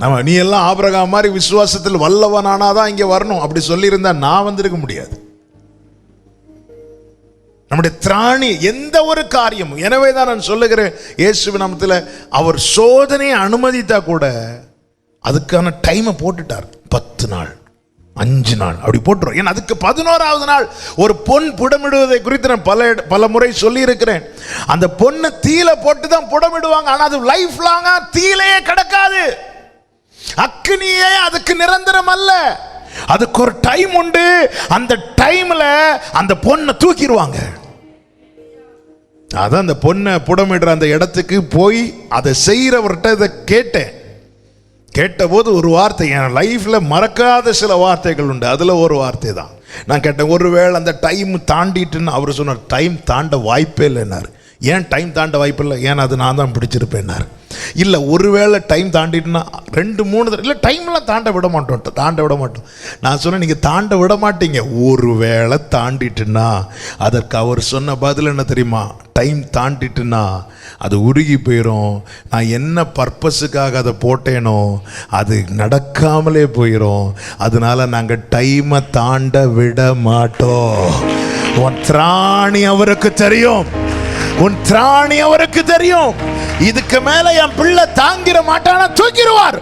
நம்ம நீ எல்லாம் ஆபிரகாம் மாதிரி விசுவாசத்தில் வல்லவனானாதான் இங்க வரணும் அப்படி சொல்லி இருந்தா நான் வந்திருக்க முடியாது. நம்முடைய திராணி எந்த ஒரு காரியமும். எனவே தான் நான் சொல்லுகிறேன், இயேசுவின் நாமத்தில் அவர் சோதனையை அனுமதித்தா கூட அதுக்கான டைமை போட்டுட்டார். 10 நாள் 5 நாள் அப்படி போட்டுரும். ஏன்னா அதுக்கு 11வது நாள் ஒரு பொன் புடமிடுவதை குறித்து நான் பல முறை சொல்லி இருக்கிறேன். அந்த பொண்ணை தீல போட்டு தான் புடமிடுவாங்க. ஆனா அது லைஃப் லாங்கா தீலையே கிடக்காது. அக்னியே அதுக்கு நிரந்தரம் அல்ல. அதுக்கு ஒரு டைம் உண்டு. அந்த டைம்ல அந்த பொண்ணை தூக்கிடுவாங்க. அதான் அந்த பொண்ணை புடமிடுற அந்த இடத்துக்கு போய் அதை செய்யறவர்கிட்ட இதை கேட்டபோது ஒரு வார்த்தை, என் லைஃப்ல மறக்காத சில வார்த்தைகள் உண்டு. அதுல ஒரு வார்த்தை தான் நான் கேட்டேன், ஒருவேளை அந்த டைம் தாண்டிட்டுன்னு அவர் சொன்னார். டைம் தாண்ட வாய்ப்பே இல்லைன்னாரு. ஏன் டைம் தாண்ட வாய்ப்பு இல்லை? ஏன்னா அது நான் தான் பிடிச்சிருப்பேன்னாரு. இல்லை, ஒருவேளை டைம் தாண்டிட்டுனா 2-3 இல்லை, டைம்லாம் தாண்ட விட மாட்டோம். நான் சொன்னேன், நீங்கள் தாண்ட விட மாட்டீங்க. ஒருவேளை தாண்டிட்டுனா அதற்கு அவர் சொன்ன பதில் என்ன தெரியுமா? டைம் தாண்டிட்டுனா அது உருகி போயிடும். நான் என்ன பர்பஸுக்காக அதை போட்டேனோ அது நடக்காமலே போயிடும். அதனால நாங்கள் டைமை தாண்ட விட மாட்டோம். உன் திராணி அவருக்கு தெரியும். இதுக்கு மேல என் பிள்ளை தாங்கிட மாட்டானா தூக்கிடுவார்.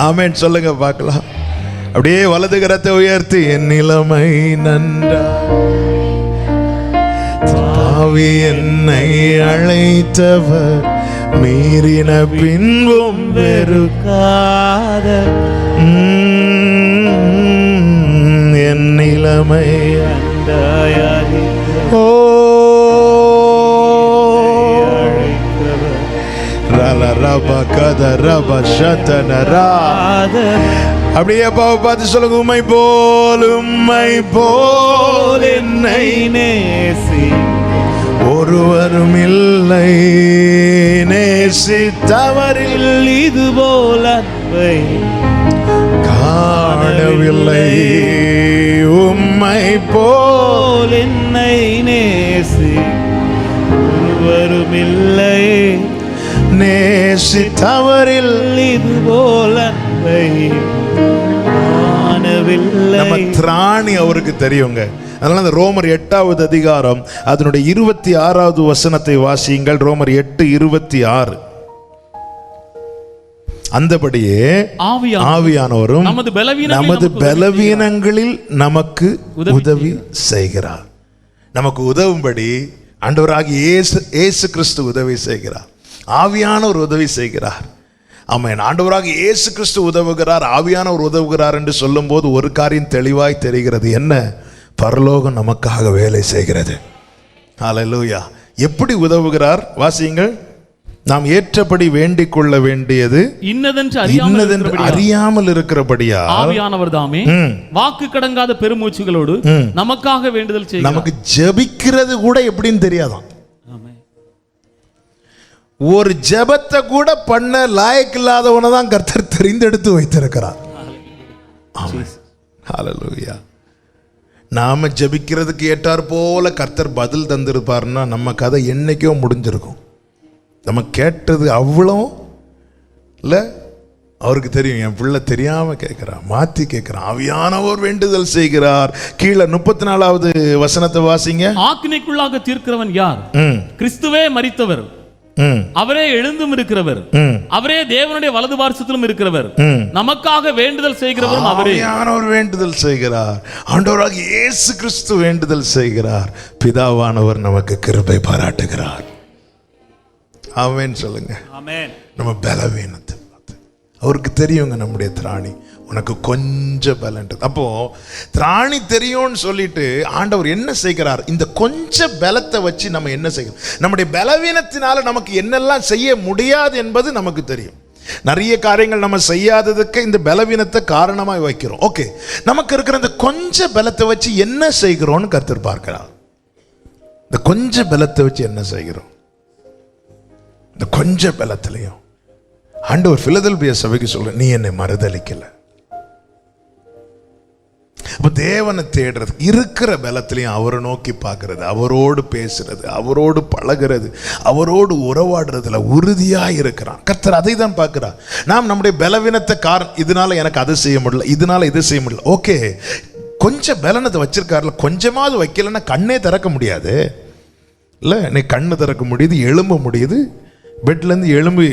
ஆமென் சொல்லுங்க பார்க்கலாம். அப்படியே வலது கரத்தை உயர்த்தி, என் நிலைமை நன்றா, தாவி என்னை அழைத்தவர், மீறின பின்பும் வெறுக்காத, என் நிலைமை ஓ அப்படியே பார்த்து சொல்லுங்க, உம்மை போல் என்னை நேசி ஒருவரும் இல்லை, நேசித்தவரில் இது போல அன்பை காணவில்லை. உம்மை போல் என்னை நேசி ஒருவரும் இல்லை, நேசித்தவரில் இது போல அன்பை காணவில்லை. நம்ம திராணி அவருக்கு தெரியுங்க. அதனால அந்த ரோமர் 8வது அதிகாரம் அதனுடைய 26வது வசனத்தை வாசியுங்கள். ரோமர் 8:26. அந்தபடியே ஆவியானவரும் நமது பலவீனங்களில் நமக்கு உதவி செய்கிறார். நமக்கு உதவும்படி ஆண்டவராகிய இயேசு கிறிஸ்து உதவி செய்கிறார். ஆவியானவர் உதவி செய்கிறார். ஆமென். ஆண்டவராக இயேசு கிறிஸ்து உதவுகிறார், ஆவியானவர் உதவுகிறார் என்று சொல்லும்போது ஒரு காரியம் தெளிவாய் தெரிகிறது. என்ன? பரலோகம் நமக்காக வேலை செய்கிறது. ஹல்லேலூயா. எப்படி உதவுகிறார்? வாசியுங்கள். நாம் ஏற்றபடி வேண்டிக் கொள்ள வேண்டியது இன்னதென்று அறியாமல் இருக்கிறபடியா ஆவியானவர் தாமே வாக்கு கடங்காத பெருமூச்சுகளோடு நமக்காக வேண்டுதல் செய்கிறார். நமக்கு ஜெபிக்கிறது கூட எப்படின்னு தெரியாதான். ஒரு ஜெபத்தை கூட பண்ண லாயக்கு இல்லாதவனை தான் கர்த்தர் தெரிந்தெடுத்து வைத்திருக்கிறார். ஹல்லேலூயா. நாம ஜெபிக்கிறதுக்கு ஏற்றார் போல கர்த்தர் பதில் தந்திருப்பார்னா நம்ம கதை என்னைக்கோ முடிஞ்சிருக்கும். நம்ம கேட்டது அவ்வளோ இல்லை, அவருக்கு தெரியும் என் பிள்ளை தெரியாம கேட்கிறான், மாத்தி கேட்கிறான். ஆவியானவர் வேண்டுதல் செய்கிறார். கீழே 34வது வசனத்தை வாசிங்க. ஆக்கினைக்குள்ளாக தீர்க்கிறவன் யார்? கிறிஸ்துவே மரித்தவர், அவரே எழுந்தும் இருக்கிறவர், அவரே தேவனுடைய வலது பார்சத்திலும் இருக்கிறவர், நமக்காக வேண்டுதல் செய்கிறவரும் அவரே. ஆவியானவர் வேண்டுதல் செய்கிறார். ஆண்டவராக இயேசு கிறிஸ்து வேண்டுதல் செய்கிறார். பிதாவானவர் நமக்கு கிருபை பாராட்டுகிறார். ஆமென் சொல்லுங்க. ஆமென். நம்ம பலவீனத்தை பார்த்து அவருக்கு தெரியுங்க நம்முடைய திராணி. உனக்கு கொஞ்சம் பலன். அப்போ திராணி தெரியும்னு சொல்லிட்டு ஆண்டவர் என்ன செய்கிறார்? இந்த கொஞ்சம் பலத்தை வச்சு நம்ம என்ன செய்கிறோம்? நம்முடைய பலவீனத்தினால நமக்கு என்னெல்லாம் செய்ய முடியாது என்பது நமக்கு தெரியும். நிறைய காரியங்கள் நம்ம செய்யாததுக்கு இந்த பலவீனத்தை காரணமாய் வைக்கிறோம். ஓகே, நமக்கு இருக்கிற இந்த கொஞ்சம் பலத்தை வச்சு என்ன செய்கிறோம்னு கர்த்தர் பார்க்கிறார். இந்த கொஞ்சம் பலத்தை வச்சு என்ன செய்கிறோம்? இந்த கொஞ்சம் பலத்திலையும் ஆண்டவர் பிலதெல்பியா சபைக்கு சொல்ற, நீ என்னை மறுதலிக்கல. அப்ப தேவனை தேடுறது, இருக்கிற பலத்திலையும் அவரை நோக்கி பார்க்கறது, அவரோடு பேசுறது, அவரோடு பழகிறது, அவரோடு உறவாடுறதுல உறுதியா இருக்கிறான். கர்த்தர் அதை தான் பார்க்கிறார். நாம் நம்முடைய பலவீனத்தை இதனால எனக்கு அதை செய்ய முடியல, இதனால இதை செய்ய முடியல. ஓகே, கொஞ்சம் பலனத்தை வச்சிருக்காருல, கொஞ்சமாவது வைக்கலன்னா கண்ணே திறக்க முடியாது இல்லை. நீ கண்ணு திறக்க முடியுது, எழும்ப முடியுது, பெட்லேருந்து எழும்பி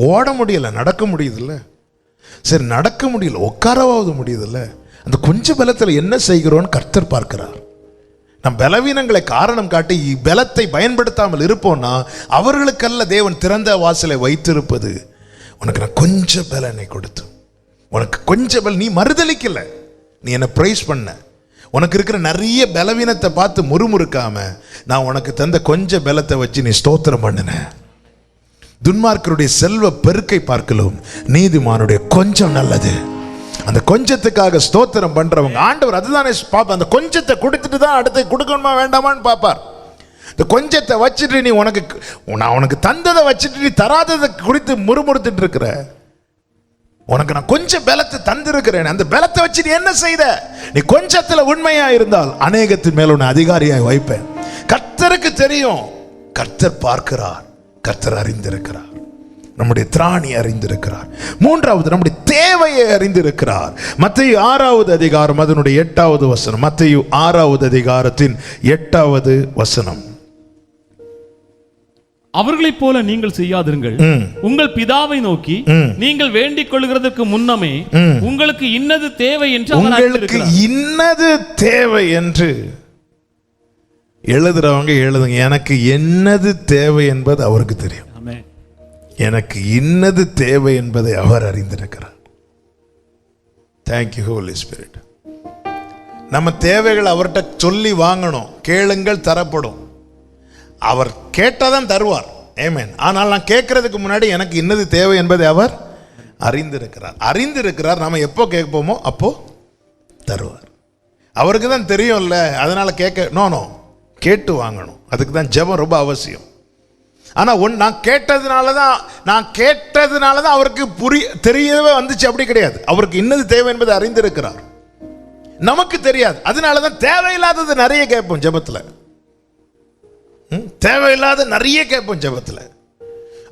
ஓட முடியல, நடக்க முடியுதுல்ல. சரி, நடக்க முடியல, உட்காரவாவது முடியுதுல்ல. அந்த கொஞ்சம் பலத்தில் என்ன செய்கிறோன்னு கர்த்தர் பார்க்கிறார். நம் பலவீனங்களை காரணம் காட்டி பலத்தை பயன்படுத்தாமல் இருப்போம்னா அவர்களுக்கல்ல தேவன் திறந்த வாசலை வைத்திருப்பது. உனக்கு நான் கொஞ்சம் பலனை கொடுத்து, உனக்கு கொஞ்சம் பலன், நீ மறுதலிக்கல, நீ என்னை பிரைஸ் பண்ண. உனக்கு இருக்கிற நிறைய பலவீனத்தை பார்த்து முறுமுறுக்காம நான் உனக்கு தந்த கொஞ்சம் பலத்தை வச்சு நீ ஸ்தோத்திரம் பண்ணின. துன்மார்க்கருடைய செல்வ பெருக்கை பார்க்கலும் நீதிமானுடைய கொஞ்சம் நல்லது. அந்த கொஞ்சத்துக்காக ஸ்தோத்திரம் பண்றவங்க ஆண்டவர் அதுதானே பார்ப்பார். அந்த கொஞ்சத்தை கொடுத்துட்டு தான் அடுத்து கொடுக்கணுமா வேண்டாமான்னு பார்ப்பார். இந்த கொஞ்சத்தை வச்சுட்டு நீ நான் உனக்கு தந்ததை வச்சுட்டு நீ தராததை குறித்து முறுமுறுத்துட்டு இருக்கிற. உனக்கு நான் கொஞ்சம் பலத்தை தந்திருக்கிறேன், அந்த பலத்தை வச்சு நீ என்ன செய்த? நீ கொஞ்சத்துல உண்மையா இருந்தால் அநேகத்தின் மேல உன்னை அதிகாரியாய் வைப்பேன். கர்த்தருக்கு தெரியும், கர்த்தர் பார்க்கிறார், கர்த்தர் அறிந்திருக்கிறார், நம்முடைய திராணி அறிந்திருக்கிறார். மூன்றாவது, நம்முடைய தேவையை அறிந்திருக்கிறார். மத்தேயு 6வது அதிகாரம் அதனுடைய 8வது வசனம். மத்தேயு 6வது அதிகாரத்தின் 8வது வசனம். அவர்களைப் போல நீங்கள் செய்யாதிருங்கள், உங்கள் பிதாவை நோக்கி நீங்கள் வேண்டிக் கொள்கிறதற்கு முன்னமே உங்களுக்கு இன்னது தேவை என்று உங்களுக்கு இன்னது தேவை என்று எழுதுறவங்க எழுதுங்க. எனக்கு என்னது தேவை என்பது அவருக்கு தெரியும். எனக்கு இன்னது தேவை என்பதை அவர் அறிந்திருக்கிறார். Thank you holy spirit. நம்ம தேவைகள் அவர்கிட்ட சொல்லி வாங்கணும். கேளுங்கள் தரப்படும். அவர் கேட்டாதான் தருவார். ஆமென். ஆனால் நான் கேட்கறதுக்கு முன்னாடி எனக்கு இன்னது தேவை என்பதை அவர் அறிந்திருக்கிறார். நாம எப்போ கேட்போமோ அப்போ தருவார். அவருக்கு தான் தெரியும்ல, அதனால நோ கேட்டு வாங்கணும். அதுக்கு தான் ஜெபம் ரொம்ப அவசியம். ஆனா நான் கேட்டதுனால தான் அவருக்கு தெரியவே வந்துச்சு, அப்படி கிடையாது. அவருக்கு இன்னது தேவை என்பதை அறிந்திருக்கிறார், நமக்கு தெரியாது. அதனால தான் தேவையில்லாதது நிறைய கேட்போம் ஜெபத்துல. தேவையில்லாத நிறைய கேட்போம் ஜெபத்துல.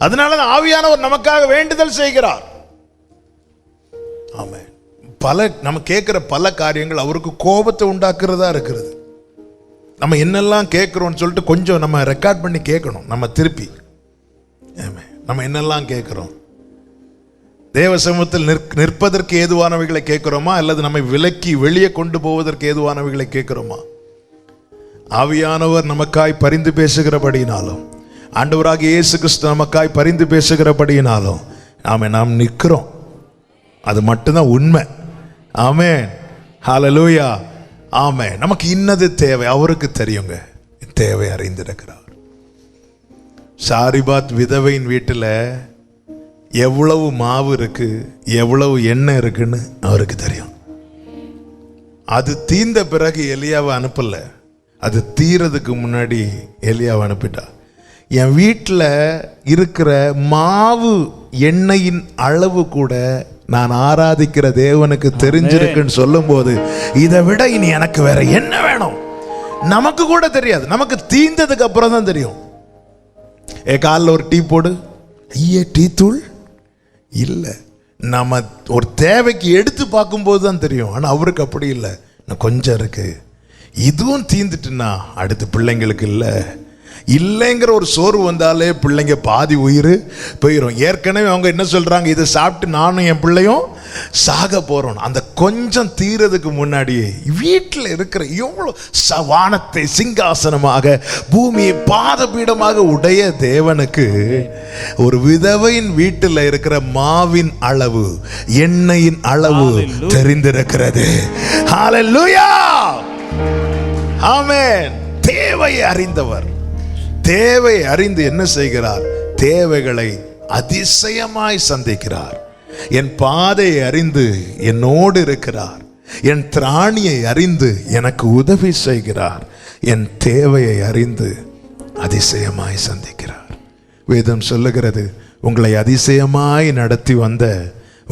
அதனாலதான் ஆவியானவர் நமக்காக வேண்டுதல் செய்கிறார். ஆமென். நம்ம கேட்கிற பல காரியங்கள் அவருக்கு கோபத்தை உண்டாக்குறதா இருக்கிறது. நம்ம என்னெல்லாம் கேட்கிறோம்னு சொல்லிட்டு கொஞ்சம் நம்ம ரெக்கார்ட் பண்ணி கேட்கணும். நம்ம திருப்பி நம்ம என்னெல்லாம் கேட்கிறோம், தேவ சமூகத்தில் நிற்பதற்கு ஏதுவானவைகளை கேட்கிறோமா, அல்லது நம்மை விலக்கி வெளியே கொண்டு போவதற்கு ஏதுவானவைகளை கேட்கிறோமா? ஆவியானவர் நமக்காய் பரிந்து பேசுகிறபடியினாலும், ஆண்டவராகிய இயேசு கிறிஸ்து நமக்காய் பரிந்து பேசுகிறபடியினாலும் ஆமென். நாம் நிற்கிறோம், அது மட்டும்தான் உண்மை. ஆமென். ஹல்லேலூயா. ஆமென். நமக்கு இன்னது தேவை அவருக்கு தெரியுங்க. தேவை அறிந்திருக்கிறார். சாரிபாத் விதவையின் வீட்டில் எவ்வளவு மாவு இருக்கு, எவ்வளவு எண்ணெய் இருக்குன்னு அவருக்கு தெரியும். அது தீர்ந்த பிறகு எலியாவை அனுப்பல, அது தீரதுக்கு முன்னாடி எலியாவை அனுப்பிட்டா. என் வீட்டில் இருக்கிற மாவு எண்ணெயின் அளவு கூட நான் ஆராதிக்கிற தேவனுக்கு தெரிஞ்சிருக்குன்னு சொல்லும் போது இதை விட இனி எனக்கு வேற என்ன வேணும்? நமக்கு கூட தெரியாது, நமக்கு தீர்ந்ததுக்கு அப்புறம் தான் தெரியும். காலில் ஒரு டீ போடு, ஐயே டீ தூள் இல்லை, நம்ம ஒரு தேவைக்கு எடுத்து பார்க்கும்போது தான் தெரியும். ஆனால் அவருக்கு அப்படி இல்லை, நான் கொஞ்சம் இருக்கு, இதுவும் தீர்ந்துட்டுன்னா அடுத்து பிள்ளைங்களுக்கு இல்லைங்கிற ஒரு சோர்வு வந்தாலே பிள்ளைங்க பாதி உயிர் போயிடும். ஏற்கனவே அவங்க என்ன சொல்றாங்க, இதை சாப்பிட்டு நானும் என் பிள்ளையும் சாக போறோம். அந்த கொஞ்சம் தீரதுக்கு முன்னாடியே வீட்டில் இருக்கிற எவ்வளோ வானத்தை சிங்காசனமாக பூமியை பாதபீடமாக உடைய தேவனுக்கு ஒரு விதவையின் வீட்டில் இருக்கிற மாவின் அளவு, எண்ணெயின் அளவு தெரிந்திருக்கிறது. ஹல்லேலூயா. ஆமென். தேவை அறிந்தவர், தேவை அறிந்து என்ன செய்கிறார்? தேவைகளை அதிசயமாய் சந்திக்கிறார். என் பாதையை அறிந்து என்னோடு இருக்கிறார், என் திராணியை அறிந்து எனக்கு உதவி செய்கிறார், என் தேவையை அறிந்து அதிசயமாய் சந்திக்கிறார். வேதம் சொல்லுகிறது, உங்களை அதிசயமாய் நடத்தி வந்த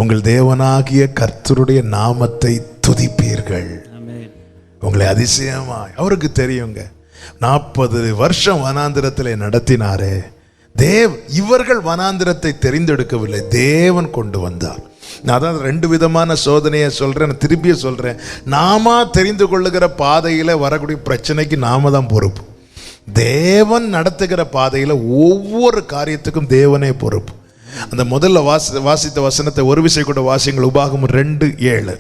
உங்கள் தேவனாகிய கர்த்தருடைய நாமத்தை துதிப்பீர்கள். உங்களை அதிசயமாய் அவருக்கு தெரியுங்க. 40 வருஷம் வனாந்திரத்தில் நடத்தினாரே, இவர்கள் வனாந்திரத்தை தெரிந்தெடுக்கவில்லை, தேவன் கொண்டு வந்தார். நான் அதான் 2 விதமான சோதனையை சொல்றேன், திருப்பிய சொல்றேன். நாம தெரிந்து கொள்ளுகிற பாதையில வரக்கூடிய பிரச்சனைக்கு நாம தான் பொறுப்பு. தேவன் நடத்துகிற பாதையில ஒவ்வொரு காரியத்துக்கும் தேவனே பொறுப்பு. அந்த முதல்ல வாசித்த வசனத்தை ஒரு விசை கூட வாசிங்கள். உபாகமம் 2:7.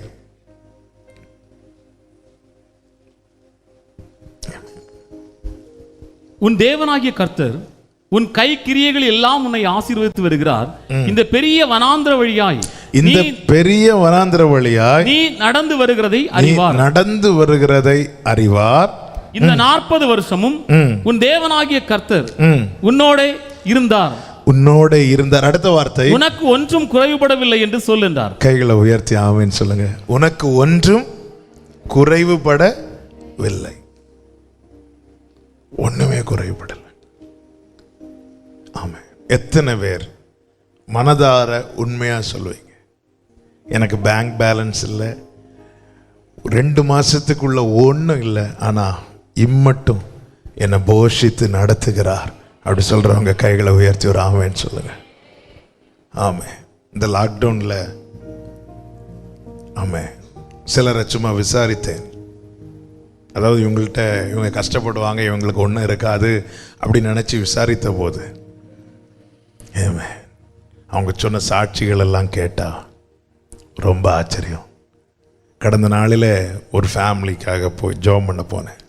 உன் தேவனாகிய கர்த்தர் உன் கை கிரியைகள் எல்லாம் உன்னை ஆசீர்வதித்து வருகிறார். இந்த பெரிய வனாந்திர வழியாய் நீ நடந்து வருகிறதை அறிவார். இந்த 40 வருஷமும் உன் தேவனாகிய கர்த்தர் உன்னோட இருந்தார். அடுத்த வார்த்தை, உனக்கு ஒன்றும் குறைவுபடவில்லை என்று சொல்லுகிறார். கைகளை உயர்த்தி ஆமென் சொல்லுங்க. உனக்கு ஒன்றும் குறைவுபடவில்லை, ஒண்ணுமே குறைவுபடல. ஆமா. எத்தனை பேர் மனதார உண்மையா சொல்லுவீங்க, எனக்கு பேங்க் பேலன்ஸ் இல்லை, 2 மாசத்துக்குள்ள ஒன்றும் இல்லை, ஆனா இம்மட்டும் என்னை போஷித்து நடத்துகிறார் அப்படி சொல்றவங்க கைகளை உயர்த்தி ஒரு ஆமேன்னு சொல்லுங்க. ஆமே. இந்த லாக்டவுன்ல ஆமே சிலரை சும்மா விசாரித்தேன். அதாவது இவங்க கஷ்டப்படுவாங்க, இவங்களுக்கு ஒன்றும் இருக்காது அப்படின்னு நினச்சி விசாரித்த போது அவங்க சொன்ன சாட்சிகள் எல்லாம் கேட்டா ரொம்ப ஆச்சரியம். கடந்த நாளில் ஒரு ஃபேமிலிக்காக போய் ஜெபம் பண்ண போனேன்.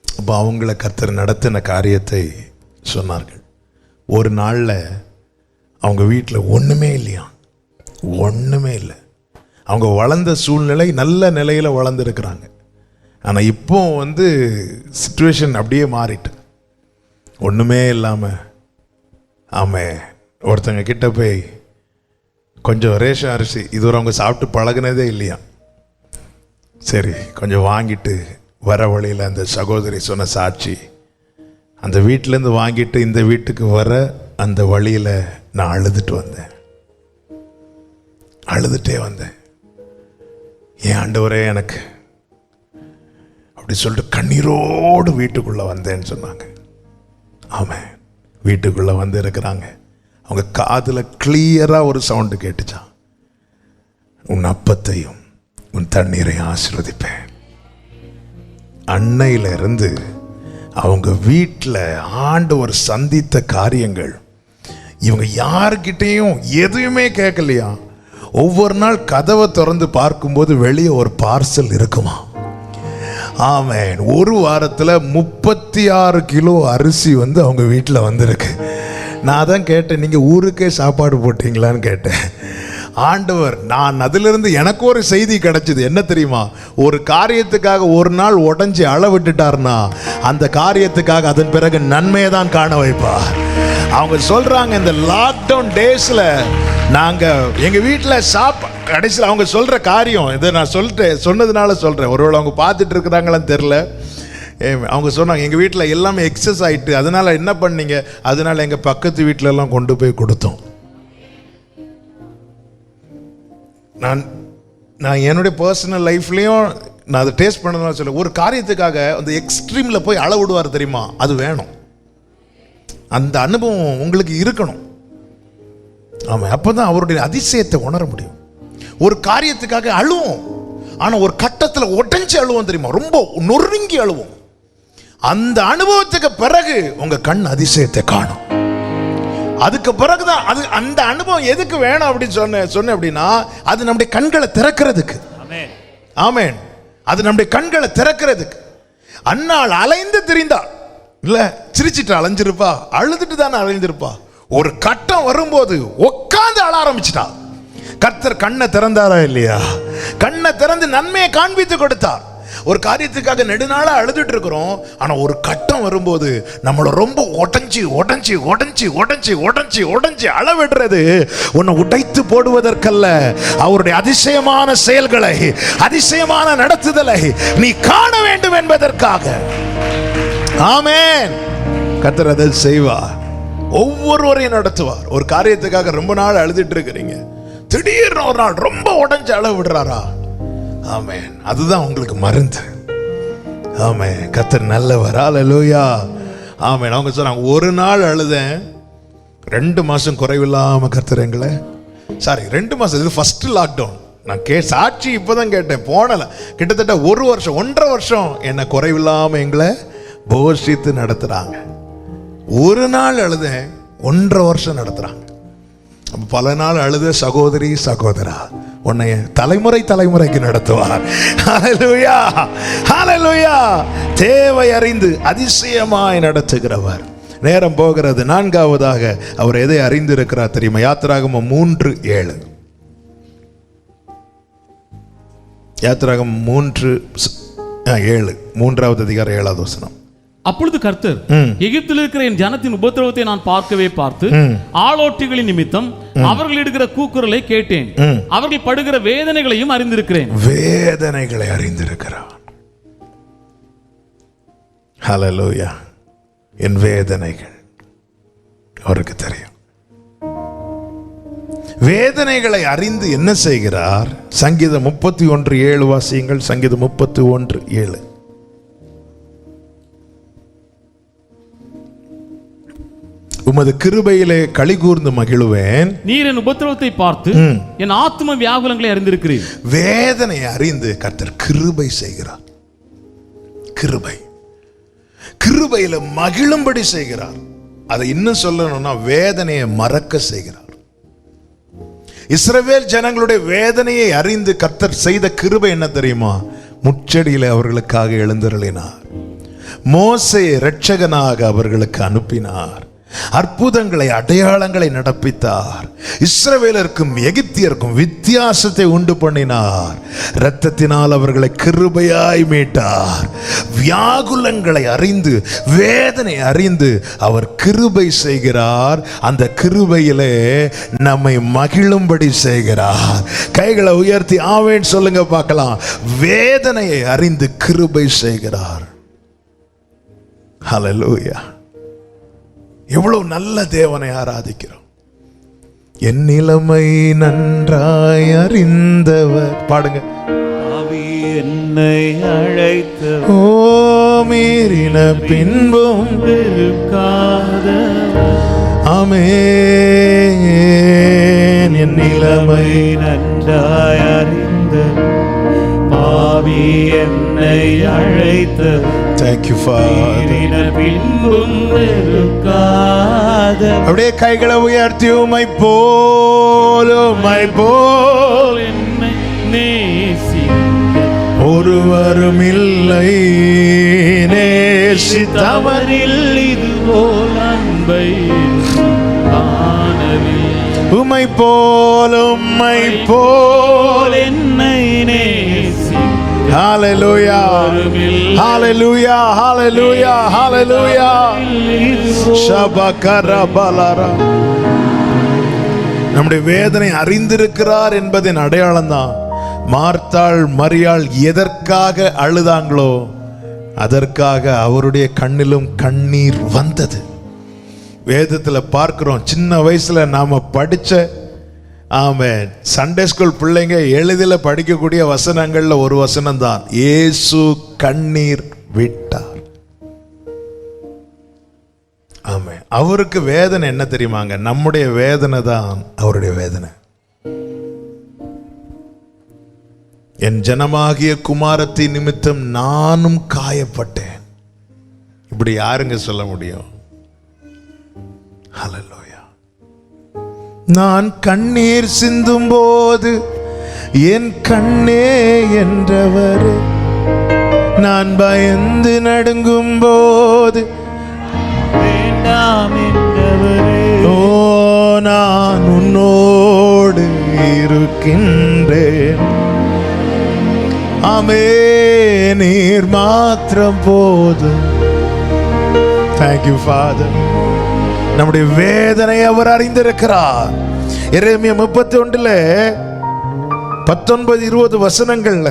அப்போ அவங்கள கர்த்தர் நடத்தின காரியத்தை சொன்னார்கள். ஒரு நாளில் அவங்க வீட்டில் ஒன்றுமே இல்லையா, ஒன்றுமே இல்லை. அவங்க வளர்ந்த சூழ்நிலை நல்ல நிலையில் வளர்ந்துருக்கிறாங்க. ஆனால் இப்போ சிச்சுவேஷன் அப்படியே மாறிட்டு ஒன்றுமே இல்லாமல் ஒருத்தங்க கிட்ட போய் கொஞ்சம் ரேஷன் அரிசி, இதுவரை அவங்க சாப்பிட்டு பழகினதே இல்லையா, சரி கொஞ்சம் வாங்கிட்டு வர வழியில் அந்த சகோதரி சொன்ன சாட்சி, அந்த வீட்டிலேருந்து வாங்கிட்டு இந்த வீட்டுக்கு வர அந்த வழியில் நான் அழுதுட்டே வந்தேன். என் ஆண்டவரே எனக்கு அப்படி சொல்லிட்டு கண்ணீரோடு வீட்டுக்குள்ளே வந்தேன்னு சொன்னாங்க. ஆமாம், வீட்டுக்குள்ளே வந்து இருக்கிறாங்க. அவங்க காதில் கிளியராக ஒரு சவுண்டு கேட்டுச்சான், உன் அப்பத்தையும் உன் தண்ணீரையும் ஆசீர்வதிப்பேன். அன்னையிலிருந்து அவங்க வீட்டில் ஆண்டவர் சந்தித்த காரியங்கள், இவங்க யாருக்கிட்டையும் எதுவுமே கேட்கலையா. ஒவ்வொரு நாள் கதவை திறந்து பார்க்கும்போது வெளியே ஒரு பார்சல் இருக்குமா. ஆமென். ஒரு வாரத்தில் 36 கிலோ அரிசி அவங்க வீட்டில் வந்திருக்கு. நான் தான் கேட்டேன், நீங்க ஊருக்கே சாப்பாடு போட்டீங்களான்னு கேட்டேன். ஆண்டவர், நான் அதிலிருந்து எனக்கு ஒரு செய்தி கிடைச்சது. என்ன தெரியுமா? ஒரு காரியத்துக்காக ஒரு நாள் உடஞ்சி அள விட்டுட்டார்னா அந்த காரியத்துக்காக அதன் பிறகு நன்மையை தான் காண வைப்பா. அவங்க சொல்றாங்க, இந்த லாக்டவுன் டேஸ்ல நாங்க எங்க வீட்டில் கடைசியில் அவங்க சொல்ற காரியம் இதை நான் சொன்னதுனால சொல்றேன். ஒருவேளை அவங்க பார்த்துட்டு இருக்கிறாங்களான்னு தெரியல. அவங்க சொன்னாங்க, எங்கள் வீட்டில் எல்லாமே எக்ஸஸ் ஆகிட்டு, அதனால என்ன பண்ணீங்க? அதனால எங்கள் பக்கத்து வீட்டில எல்லாம் கொண்டு போய் கொடுத்தோம். நான் என்னுடைய பர்சனல் லைஃப்லேயும் நான் அதை டேஸ்ட் பண்ணதுனால சொல்ல, ஒரு காரியத்துக்காக அந்த எக்ஸ்ட்ரீமில் போய் அளவிடுவார் தெரியுமா? அது வேணும். அந்த அனுபவம் உங்களுக்கு இருக்கணும். ஆமாம், அப்போ தான் அவருடைய அதிசயத்தை உணர முடியும். ஒரு காரியத்துக்காக அழுவோம், ஆனால் ஒரு கட்டத்தில் உடஞ்சி அழுவோம் தெரியுமா? ரொம்ப நொறுங்கி அழுவோம். அந்த அனுபவத்துக்கு பிறகு உங்கள் கண் அதிசயத்தை காணும். அதுக்கு பிறகுதான் அது அந்த அனுபவம் எதுக்கு வேணும் அப்படின்னு சொன்ன அப்படின்னா, அது நம்முடைய கண்களை திறக்கிறதுக்கு. ஆமென். அது நம்முடைய கண்களை திறக்கிறதுக்கு. அன்னாள் அலைந்து திரிந்தா இல்ல, சிரிச்சிட்டு அலைஞ்சிருப்பா, அழுதுட்டு தானே அலைஞ்சிருப்பா. ஒரு கட்டம் வரும்போது உட்கார்ந்து அழ ஆரம்பிச்சிட்டா. கர்த்தர் கண்ணை திறந்தாரா இல்லையா? கண்ணை திறந்து நன்மையை காண்பித்து கொடுத்தார். ஒரு காரியத்துக்காக நெடுநாளா அழுதுட்டு இருக்கிறோம், ஆனா ஒரு கட்டம் வரும்போது நம்மள ரொம்ப உடைஞ்சி உடைஞ்சி உடைஞ்சி உடைஞ்சி உடைஞ்சி உடைஞ்சி அளவிடுறது உன்னை உடைத்து போடுவதற்கல்ல, அவருடைய அதிசயமான செயல்களை, அதிசயமான நடத்துதலை நீ காண வேண்டும் என்பதற்காக. ஆமென். கர்த்தர் அதை செய்வார், ஒவ்வொருவரையும் நடத்துவார். ஒரு காரியத்துக்காக ரொம்ப நாள் அழுதுட்டு இருக்கிறீங்க, திடீர்னு ஒரு நாள் ரொம்ப உடைஞ்சு அள விடுறாரா? ஆமென். அதுதான் உங்களுக்கு மருந்து. ஆமென். கர்த்தர் நல்லவர். ஹல்லேலூயா. ஆமென். அவங்க சொன்னாங்க, ஒரு நாள் அழுதேன், 2 மாசம் குறைவில்லாம கர்த்தர் எங்களை 2 மாசம், இது ஃபர்ஸ்ட் லாக்டவுன். நான் சாட்சி இப்பதான் கேட்டேன், போனல கிட்டத்தட்ட 1 வருஷம் 1.5 வருஷம் என்னை குறைவில்லாம எங்களை போஷித்து நடத்துறாங்க. ஒரு நாள் அழுதேன், 1.5 வருஷம் நடத்துறாங்க. பல நாள் அழுத சகோதரி சகோதரா, உன்னை தலைமுறை தலைமுறைக்கு நடத்துவார். ஹல்லேலூயா, ஹல்லேலூயா. தேவை அறிந்து அதிசயமாய் நடத்துகிறவர். நேரம் போகிறது. 4வதாக அவர் எதை அறிந்திருக்கிறார் தெரியுமா? யாத்திராகமம் 3:7. யாத்திராகமம் 3:7, 3வது அதிகாரம் 7வது வசனம். அப்பொழுது கர்த்தர், எகிப்தில் இருக்கிற என் ஜனத்தின் உபத்திரவத்தை நான் பார்க்கவே பார்த்து ஆளோட்டிகளின் நிமித்தம் அவர்கள் இடுகிற கூக்குரலை கேட்டேன், அவர்கள் படுகிற வேதனைகளையும் அறிந்திருக்கிறேன். வேதனைகளை அறிந்திருக்கிறார். ஹல்லேலூயா. என் வேதனைகள் அவருக்கு தெரியும். வேதனைகளை அறிந்து என்ன செய்கிறார்? சங்கீதம் 31:7 வாசியுங்கள். சங்கீதம் 31:7. உமது கிருபையிலே களி கூர்ந்து மகிழுவேன். நீர் என் உபத்திரவத்தை பார்த்து என் ஆத்தும வியாகுலங்களை அறிந்திருக்கிறீர். வேதனையை அறிந்து கர்த்தர் கிருபை செய்கிறார். கிருபையில மகிழும்படி செய்கிறார். அதை இன்னும் சொல்லணும்னா வேதனையை மறக்க செய்கிறார். இஸ்ரவேல் ஜனங்களுடைய வேதனையை அறிந்து கர்த்தர் செய்த கிருபை என்ன தெரியுமா? முச்சடியிலே அவர்களுக்காக எழுந்தருளினார். மோசேயை இரட்சகனாக அவர்களுக்கு அனுப்பினார். அற்புதங்களை, அடையாளங்களை நடப்பித்தார். இஸ்ரவேலருக்கும் எகிப்தியருக்கும் வித்தியாசத்தை உண்டு பண்ணினார். இரத்தத்தினால் அவர்களை கிருபையாய் மீட்டார். வியாகுலங்களை அறிந்து, வேதனை அறிந்து அவர் கிருபை செய்கிறார். அந்த கிருபையிலே நம்மை மகிழும்படி செய்கிறார். கைகளை உயர்த்தி ஆமென் சொல்லுங்க பார்க்கலாம். வேதனையை அறிந்து கிருபை செய்கிறார். ஹல்லேலூயா. எவ்வளவு நல்ல தேவனை ஆராதிக்கிறோம். என் நிலைமை நன்றாய் அறிந்தவர். பாடுங்க. என்னை அழைத்த ஓ மீறின பின்பும் இருக்காத ஆமென். என் நிலைமை நன்றாய் அறிந்த பாவி என்னை அழைத்த Thank you, Father. பின்பும் இருக்காத. அப்படியே கைகளை உயர்த்தி உம்மை போல் என்னை நேசிக்க ஒருவரும் இல்லை, நேசித்தவரில் இதுபோல் அன்பை உம்மை போல் என்னை நேசி ஹalleluya ஹalleluya ஹalleluya ஹalleluya ஷபகரபலரா. நம்முடைய வேதனை அறிந்திருக்கிறார் என்பதின் அடையாளம் தான் மார்த்தாள் மரியாள் எதற்காக அழுதாங்களோ அதற்காக அவருடைய கண்ணிலும் கண்ணீர் வந்தது. வேதத்துல பார்க்கிறோம், சின்ன வயசுல நாம படிச்ச சண்டே ஸ்கூல் பிள்ளைங்க எளிதில் படிக்கக்கூடிய வசனங்கள்ல ஒரு வசனம் தான், இயேசு கண்ணீர் விட்டார். ஆமே, அவருக்கு வேதனை என்ன தெரியுமாங்க? நம்முடைய வேதனை தான் அவருடைய வேதனை. என் ஜனமாகிய குமாரத்தின் நிமித்தம் நானும் காயப்பட்டேன். இப்படி யாருங்க சொல்ல முடியும்? ஹல்லேலூயா. நான் கண்ணீர் சிந்தும் போது என் கண்ணே என்றவர், நான் பயந்து நடுங்கும் போது வேண்டாம் என்றவரே, ஓ நான் உன்னோடு இருக்கின்றேன். ஆமே, நீர் மாத்திரம் போதும். Thank you father. நம்முடைய வேதனை அவர் அறிந்திருக்கிறார். எரேமியா 31:19-20 வசனங்கள்ல,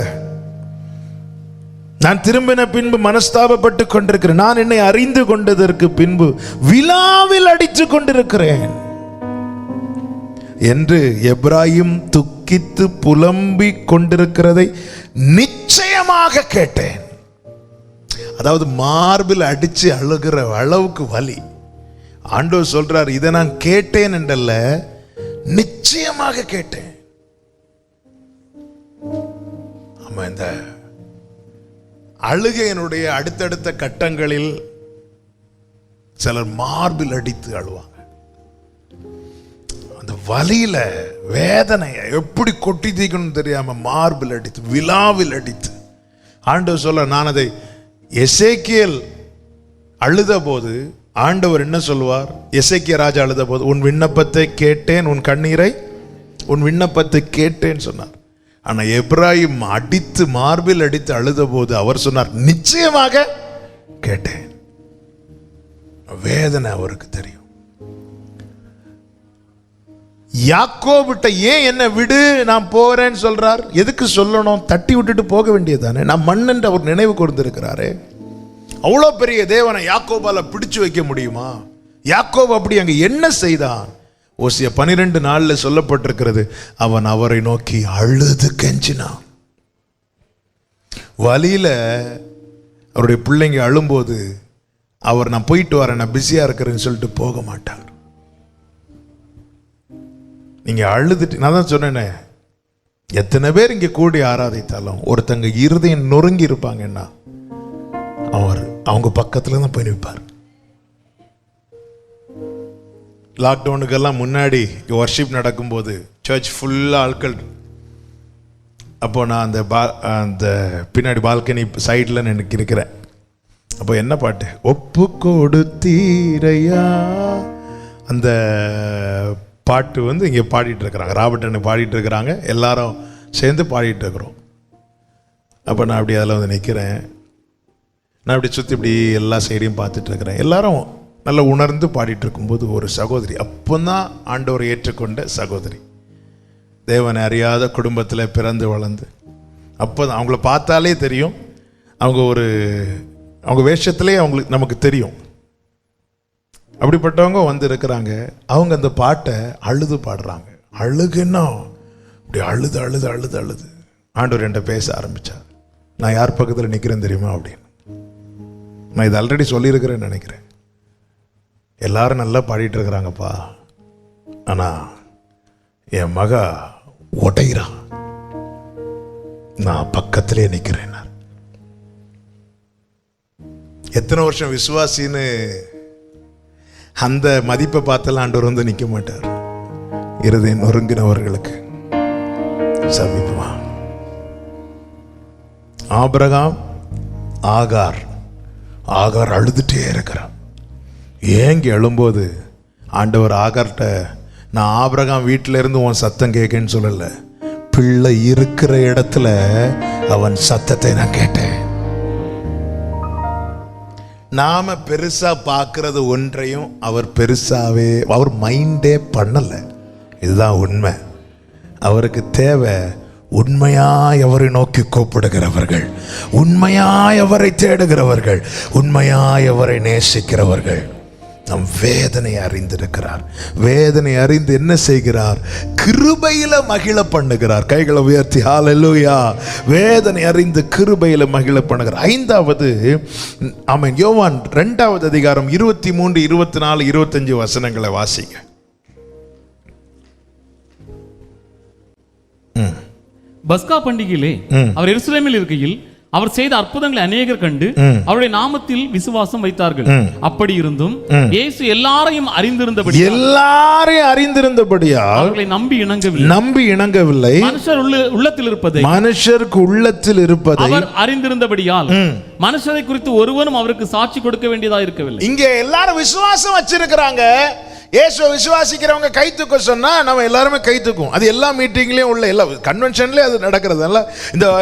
நான் திரும்பின பின்பு மனஸ்தாபப்பட்டு கொண்டிருக்கிறேன், நான் என்னை அறிந்து கொண்டதற்கு பின்பு விழாவில் அடித்துக் கொண்டிருக்கிறேன் என்று எப்ராயிம் துக்கித்து புலம்பிக் கொண்டிருக்கிறதை நிச்சயமாக கேட்டேன். அதாவது மார்பில் அடிச்சு அழுகிற அளவுக்கு வலி. ஆண்டவர் சொல்றார், இதை நான் கேட்டேன் என்றல்ல, நிச்சயமாக கேட்டேன். ஆமா, இந்த அழுகையினுடைய அடுத்தடுத்த கட்டங்களில் சிலர் மார்பில் அடித்து அழுவாங்க. அந்த வலியில வேதனையை எப்படி கொட்டி தீக்கணும் தெரியாம மார்பில் அடித்து விழாவில் அடித்து. ஆண்டவர் சொல்ல, நான் அதை எசேக்கியேல் அழுத போது ஆண்டவர் என்ன சொல்வார்? எசேக்கியா ராஜா அழுத போது, உன் விண்ணப்பத்தை கேட்டேன், உன் கண்ணீரை, உன் விண்ணப்பத்தை கேட்டேன் சொன்னார். ஆனா எப்ராயிம் அடித்து மார்பில் அடித்து அழுத போது அவர் சொன்னார், நிச்சயமாக கேட்டேன். வேதனை அவருக்கு தெரியும். யாக்கோபிட்ட ஏன் என்ன விடு, நான் போறேன்னு சொல்றார்? எதுக்கு சொல்லணும்? தட்டி விட்டுட்டு போக வேண்டியதானே. நான் மண்ணென்று அவர் நினைவு கூர்ந்திருக்கிறாரே. அவ்வளோ பெரிய தேவனை யாக்கோபால பிடிச்சு வைக்க முடியுமா? யாக்கோப் அப்படி அங்க என்ன செய்தான்? ஓசியா 12:4 சொல்லப்பட்டிருக்கிறது, அவன் அவரை நோக்கி அழுது கெஞ்சினான். வழியில அவருடைய பிள்ளைங்க அழும்போது அவர், நான் போயிட்டு வரேன், நான் பிஸியா இருக்கிறேன்னு சொல்லிட்டு போக மாட்டார். நீங்க அழுதுட்டு, நான் தான் சொன்னேனே, எத்தனை பேர் இங்க கூடி ஆராதித்தாலும் ஒருத்தங்க இருதயம் நொறுங்கி இருப்பாங்கன்னா அவர் அவங்க பக்கத்துல தான் போய் நிற்பார். லாக்டவுனுக்கெல்லாம் முன்னாடி வர்ஷிப் நடக்கும்போது சர்ச் ஃபுல்லாக ஆட்கள், அப்போ நான் அந்த பின்னாடி பால்கனி சைடில் எனக்கு இருக்கிறேன். அப்போ என்ன பாட்டு? ஒப்பு கொடுத்தீரையா, அந்த பாட்டு வந்து இங்கே பாடிட்டு இருக்கிறாங்க. ராபர்ட் அண்ணன் பாடிட்டு இருக்கிறாங்க, எல்லாரும் சேர்ந்து பாடிட்டு இருக்கிறோம். அப்போ நான் அப்படி அதில் வந்து நிற்கிறேன். நான் அப்படி சுற்றி இப்படி எல்லா சைடையும் பார்த்துட்டு இருக்கிறேன். எல்லாரும் நல்லா உணர்ந்து பாடிட்டு இருக்கும்போது ஒரு சகோதரி, அப்போதான் ஆண்டவரை ஏற்றுக்கொண்ட சகோதரி, தேவனை அறியாத குடும்பத்தில் பிறந்து வளர்ந்து, அப்போ தான் அவங்கள பார்த்தாலே தெரியும், அவங்க வேஷத்திலே அவங்களுக்கு நமக்கு தெரியும். அப்படிப்பட்டவங்க வந்து இருக்கிறாங்க. அவங்க அந்த பாட்டை அழுது பாடுறாங்க. அழுகுன்னா அப்படி அழுது அழுது அழுது அழுது ஆண்டவர் என்கிட்ட பேச ஆரம்பித்தார். நான் யார் பக்கத்தில் நிற்கிறேன் தெரியுமா அப்படின்னு. நான் இது ஆல்ரெடி சொல்லியிருக்கிறேன்னு நினைக்கிறேன். எல்லாரும் நல்லா பாடிட்டு இருக்கிறாங்கப்பா, ஆனால் என் மக உடைகிறான், நான் பக்கத்திலே நிற்கிறேன். எத்தனை வருஷம் விசுவாசின்னு அந்த மதிப்பை பார்த்தெல்லாம் ஆண்டவர் வந்து நிற்க மாட்டார். இருதயம் நொறுங்கினவர்களுக்கு சமீபமா. ஆபிரகாம், ஆகார் அழுதுட்டே இருக்கிறான். ஏங்கி அழும்போது ஆண்டவர் ஆகார்ட்ட, நான் ஆபிரகாம் வீட்டில இருந்து உன் சத்தம் கேட்கன்னு சொல்லல, பிள்ளை இருக்கிற இடத்துல அவன் சத்தத்தை நான் கேட்டேன். நாம பெருசா பார்க்கறது ஒன்றையும் அவர் பெருசாவே அவர் மைண்டே பண்ணல. இதுதான் உண்மை. அவருக்கு தேவை உண்மையாய் அவரை நோக்கி கூப்பிடுகிறவர்கள், உண்மையாய் அவரை தேடுகிறவர்கள், உண்மையாய் அவரை நேசிக்கிறவர்கள். நம் வேதனை அறிந்திருக்கிறார். வேதனை அறிந்து என்ன செய்கிறார்? கிருபையில மகிழ பண்ணுகிறார். கைகளை உயர்த்தி ஹல்லேலூயா. வேதனை அறிந்து கிருபையில மகிழ பண்ணுகிறார். ஐந்தாவது, ஆமென், யோவான் 2வது அதிகாரம் 23, 24, 25 வசனங்களை வாசிங்க. பஸ்கா பண்டிகையிலே அவர் எருசலேமில் இருக்கையில் அவர் செய்த அற்புதங்களை அநேகர் கண்டு அவருடைய நாமத்தில் விசுவாசம் வைத்தார்கள். அப்படி இருந்தும் இயேசு எல்லாரையும் அறிந்திருந்தபடியால் அவர்களை நம்பி இணங்கவில்லை. மனுஷர் மனுஷருக்கு உள்ளத்தில் இருப்பதை அவர் அறிந்திருந்தபடியால் மனுஷரை குறித்து ஒருவனும் அவருக்கு சாட்சி கொடுக்க வேண்டியதா இருக்கவில்லை. இங்கே எல்லாரும் விசுவாசம் வச்சிருக்கிறாங்க. இயேசுவை விசுவாசிக்கிறவங்க கை தூக்க சொன்னா நம்ம எல்லாருமே கை தூக்கும். அது எல்லா மீட்டிங்லயும் உள்ள எல்லா கன்வென்ஷன்லயும் அது நடக்கிறது.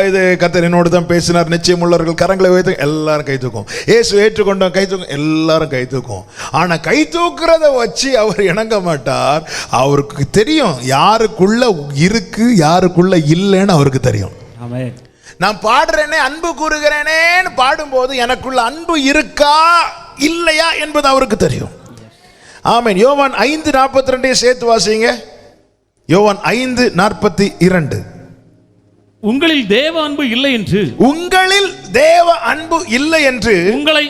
இது கர்த்தர் என்னோடு தான் பேசினார், நிச்சயம் உள்ளவர்கள் கரங்களை வைத்து எல்லாரும் கை தூக்கும். இயேசு ஏற்றுக்கொண்டவங்க கை தூக்கும், எல்லாரும் கை தூக்கும். ஆனா கை தூக்குறத வச்சு அவர் இணங்க மாட்டார். அவருக்கு தெரியும் யாருக்குள்ள இருக்கு யாருக்குள்ள இல்லைன்னு அவருக்கு தெரியும். நான் பாடுறேனே அன்பு கூறுகிறேனேன்னு பாடும்போது எனக்குள்ள அன்பு இருக்கா இல்லையா என்பது அவருக்கு தெரியும். ஆமென். யோவான் 5:42 சேர்த்து வாசிங்க. யோவான் 5:42. உங்களில் தேவ அன்பு இல்லை என்று உங்களை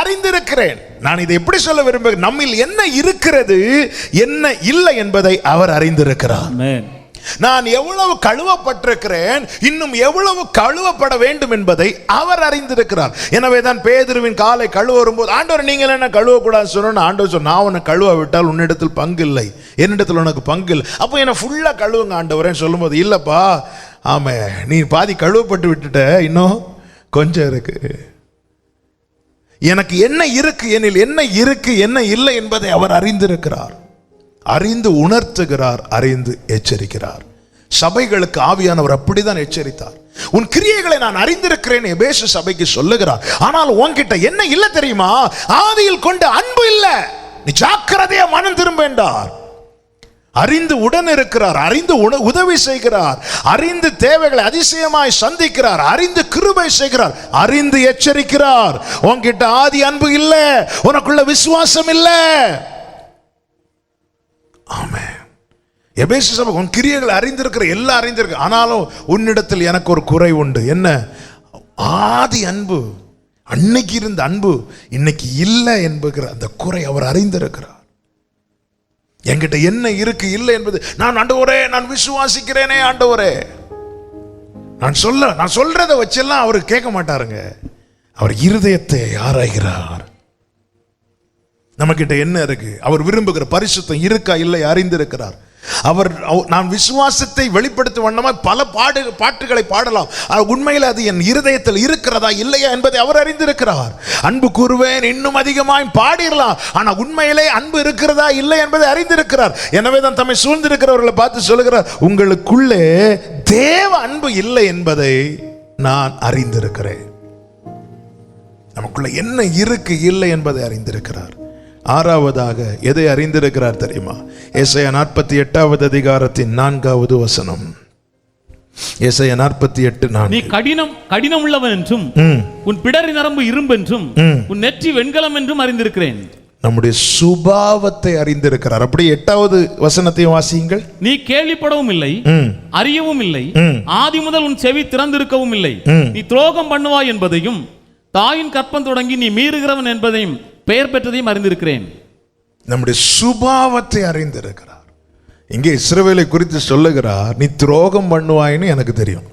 அறிந்திருக்கிறேன். நான் இதை எப்படி சொல்ல விரும்புகிறேன்? நம்மில் என்ன இருக்கிறது என்ன இல்லை என்பதை அவர் அறிந்திருக்கிறார். நான் எவ்வளவு கழுவப்பட்டிருக்கிறேன், இன்னும் எவ்வளவு கழுவப்பட வேண்டும் என்பதை அவர் அறிந்திருக்கிறார். எனவே தான் பேதுருவின் காலை கழுவ வரும்போது, ஆண்டவர் நீங்கள் என்ன கழுவக்கூடாது சொன்ன, ஆண்டவர் சொன்ன, நான் உன்னை கழுவ விட்டால் உன்னிடத்தில் பங்கு இல்லை, என்னிடத்தில் உனக்கு பங்கு இல்லை, அப்போ என்ன ஃபுல்லா கழுவுங்க ஆண்டவரேன்னு சொல்லும்போது, இல்லப்பா ஆமே நீ பாதி கழுவப்பட்டு விட்டுட்ட, இன்னும் கொஞ்சம் இருக்கு. எனக்கு என்ன இருக்கு, என்னில் என்ன இருக்கு என்ன இல்லை என்பதை அவர் அறிந்திருக்கிறார். அறிந்து உணர்த்துகிறார், அறிந்து எச்சரிக்கிறார். சபைகளுக்கு ஆவியானவர் அப்படிதான் எச்சரித்தார். உன் கிரியைகளை நான் அறிந்திருக்கிறேன் எபேசு சபைக்கு சொல்லுகிறார். ஆனால் உன்கிட்ட என்ன இல்ல தெரியுமா? ஆவியில் கொண்ட அன்பு இல்ல. நீ ஜாக்கிரதையா மனம் திரும்ப என்றார். அறிந்து உடன் இருக்கிறார், அறிந்து உதவி செய்கிறார், அறிந்து தேவைகளை அதிசயமாய் சந்திக்கிறார், அறிந்து கிருபை செய்கிறார், அறிந்து எச்சரிக்கிறார். உன்கிட்ட ஆதி அன்பு இல்ல, உனக்குள்ள விசுவாசம் இல்ல. ஆமென். எபேசு சபை உன் கிரியைகளை அறிந்திருக்கிற, எல்லாம் அறிந்திருக்க, ஆனாலும் உன்னிடத்தில் எனக்கு ஒரு குறை உண்டு. என்ன? ஆதி அன்பு, அன்னைக்கு இருந்த அன்பு இன்னைக்கு இல்லை என்பகிற அந்த குறை அவர் அறிந்திருக்கிறார். என்கிட்ட என்ன இருக்கு இல்லை என்பது, நான் ஆண்டவரே நான் விசுவாசிக்கிறேனே ஆண்டவரே, நான் சொல்றதை வச்செல்லாம் அவர் கேட்க மாட்டாருங்க. அவர் இருதயத்தை ஆராய்கிறார். நம்ம கிட்ட என்ன இருக்கு, அவர் விரும்புகிற பரிசுத்தம் இருக்கா இல்லை அறிந்திருக்கிறார். அவர் நான் விசுவாசத்தை வெளிப்படுத்தும் வண்ணமாக பல பாட்டுகளை பாடலாம். உண்மையில் அது என் இருதயத்தில் இருக்கிறதா இல்லையா என்பதை அவர் அறிந்திருக்கிறார். அன்பு கூறுவேன் இன்னும் அதிகமாய் பாடிடலாம், ஆனா உண்மையிலே அன்பு இருக்கிறதா இல்லை என்பதை அறிந்திருக்கிறார். எனவே தான் தம்மை சூழ்ந்திருக்கிறவர்களை பார்த்து சொல்லுகிறார், உங்களுக்குள்ளே தேவ அன்பு இல்லை என்பதை நான் அறிந்திருக்கிறேன். நமக்குள்ள என்ன இருக்கு இல்லை என்பதை அறிந்திருக்கிறார். ஆறாவதாக எதை அறிந்திருக்கிறார் தெரியுமா? ஏசாயா 48வது அதிகாரத்தின் 4வது வசனம். ஏசாயா 48:4. நீ கடினம் உள்ளவன் என்றும் உன் பிடரி நரம்பு இரும்பு என்றும் உன் நெற்றி வெண்கலம் என்றும் அறிந்திருக்கிறேன். நம்முடைய சுபாவத்தை அறிந்திருக்கிறார். அப்படி 8வது வசனத்தையும் வாசியுங்கள். நீ கேள்விப்படவும் இல்லை, அறியவும் இல்லை, ஆதி முதல் உன் செவி திறந்திருக்கவும் இல்லை. நீ துரோகம் பண்ணுவாய் என்பதையும் தாயின் கற்பம் தொடங்கி நீ மீறுகிறவன் என்பதையும் பெயர் பெற்றதையும் அறிந்திருக்கிறேன். நம்முடைய சுபாவத்தை அறிந்திருக்கிறார். இங்கே இஸ்ரவேலை குறித்து சொல்லுகிறார், நீ துரோகம் பண்ணுவாயின்னு எனக்கு தெரியும்,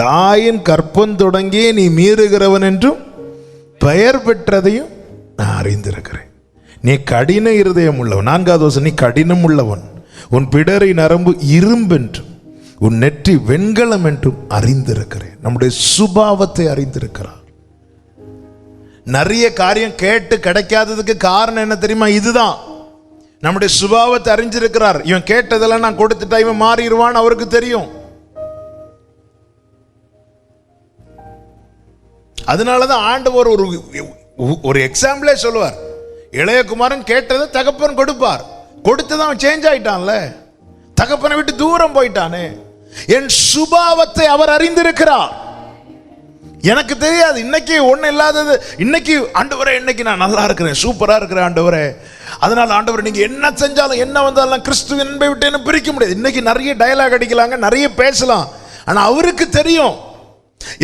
தாயின் கற்பம் தொடங்கி நீ மீறுகிறவன் என்றும் பெயர் பெற்றதையும் நான் அறிந்திருக்கிறேன். நீ கடின இருதயம் உள்ளவன். 4வது வசனம், நீ கடினம் உள்ளவன், உன் பிடரை நரம்பு இரும்பென்றும் உன் நெற்றி வெண்கலம் என்றும் அறிந்திருக்கிறேன். நம்முடைய சுபாவத்தை அறிந்திருக்கிறார். நிறைய காரியம் கேட்டு கிடைக்காததுக்கு காரணம் என்ன தெரியுமா? இதுதான். நம்முடைய சுபாவத்தை அறிஞ்சிருக்கிறார். இவன் கேட்டதெல்லாம் நான் கொடுத்துட்டா இவன் மாறிடுவான் அவருக்கு தெரியும். அதனாலதான் ஆண்டவர் ஒரு எக்ஸாம்பிளே சொல்லுவார். இளையகுமாரன் கேட்டதை தகப்பன் கொடுப்பார். கொடுத்ததான் அவன் சேஞ்ச் ஆயிட்டான்ல, தகப்பனை விட்டு தூரம் போயிட்டானே. என் சுபாவத்தை அவர் அறிந்திருக்கிறார். எனக்கு தெரியாது இன்னைக்கு ஒண்ணு இல்லாதது. இன்னைக்கு ஆண்டவரே, இன்னைக்கு நான் நல்லா இருக்கிறேன், சூப்பரா இருக்கிறேன் ஆண்டவரே. அதனால ஆண்டவர் நீங்க என்ன செஞ்சாலும் என்ன வந்தாலும் கிறிஸ்துவின் அன்பை விட்டு என்ன பிரிக்க முடியாது. இன்னைக்கு நிறைய டயலாக் அடிக்கலாங்க, நிறைய பேசலாம், ஆனா அவருக்கு தெரியும்.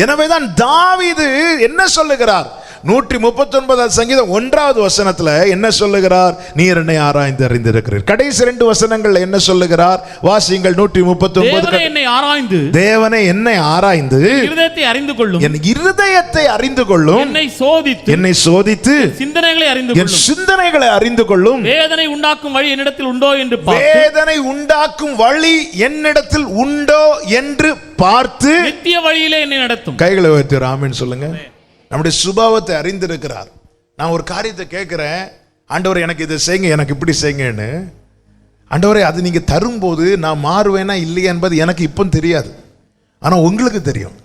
எனவேதான் தாவீது என்ன சொல்லுகிறார்? 139 சங்கீதம் 1வது வசனத்துல என்ன சொல்லுகிறார்? நீர் என்னை ஆராய்ந்து அறிந்திருக்கிறீர். கடைசி 2 வசனங்கள்ல என்ன சொல்லுகிறார்? வாசியுங்கள். 139 என்னை ஆராய்ந்து, தேவனே என்னை ஆராய்ந்து இருதயத்தை அறிந்து கொள்ளும், என் இருதயத்தை அறிந்து கொள்ளும், என்னை சோதித்து சிந்தனைகளை அறிந்து என் சிந்தனைகளை அறிந்து கொள்ளும், வேதனை உண்டாக்கும் வழி என்னிடத்தில் உண்டோ என்று வேதனை உண்டாக்கும் வழி என்னிடத்தில் உண்டோ என்று பார்த்து நித்திய வழியிலே என்னை நடத்தும். கைகளை உயர்த்தி ஆமென் சொல்லுங்க. நம்முடைய சுபாவத்தை அறிந்திருக்கிறார். நான் ஒரு காரியத்தை கேட்கிறேன், ஆண்டவரே எனக்கு இதை செய்யுங்க, எனக்கு இப்படி செய்யுங்கன்னு. ஆண்டவரே அது நீங்க தரும்போது நான் மாறுவேனா இல்லையா என்பது எனக்கு இப்போ தெரியாது, ஆனா உங்களுக்கு தெரியும்.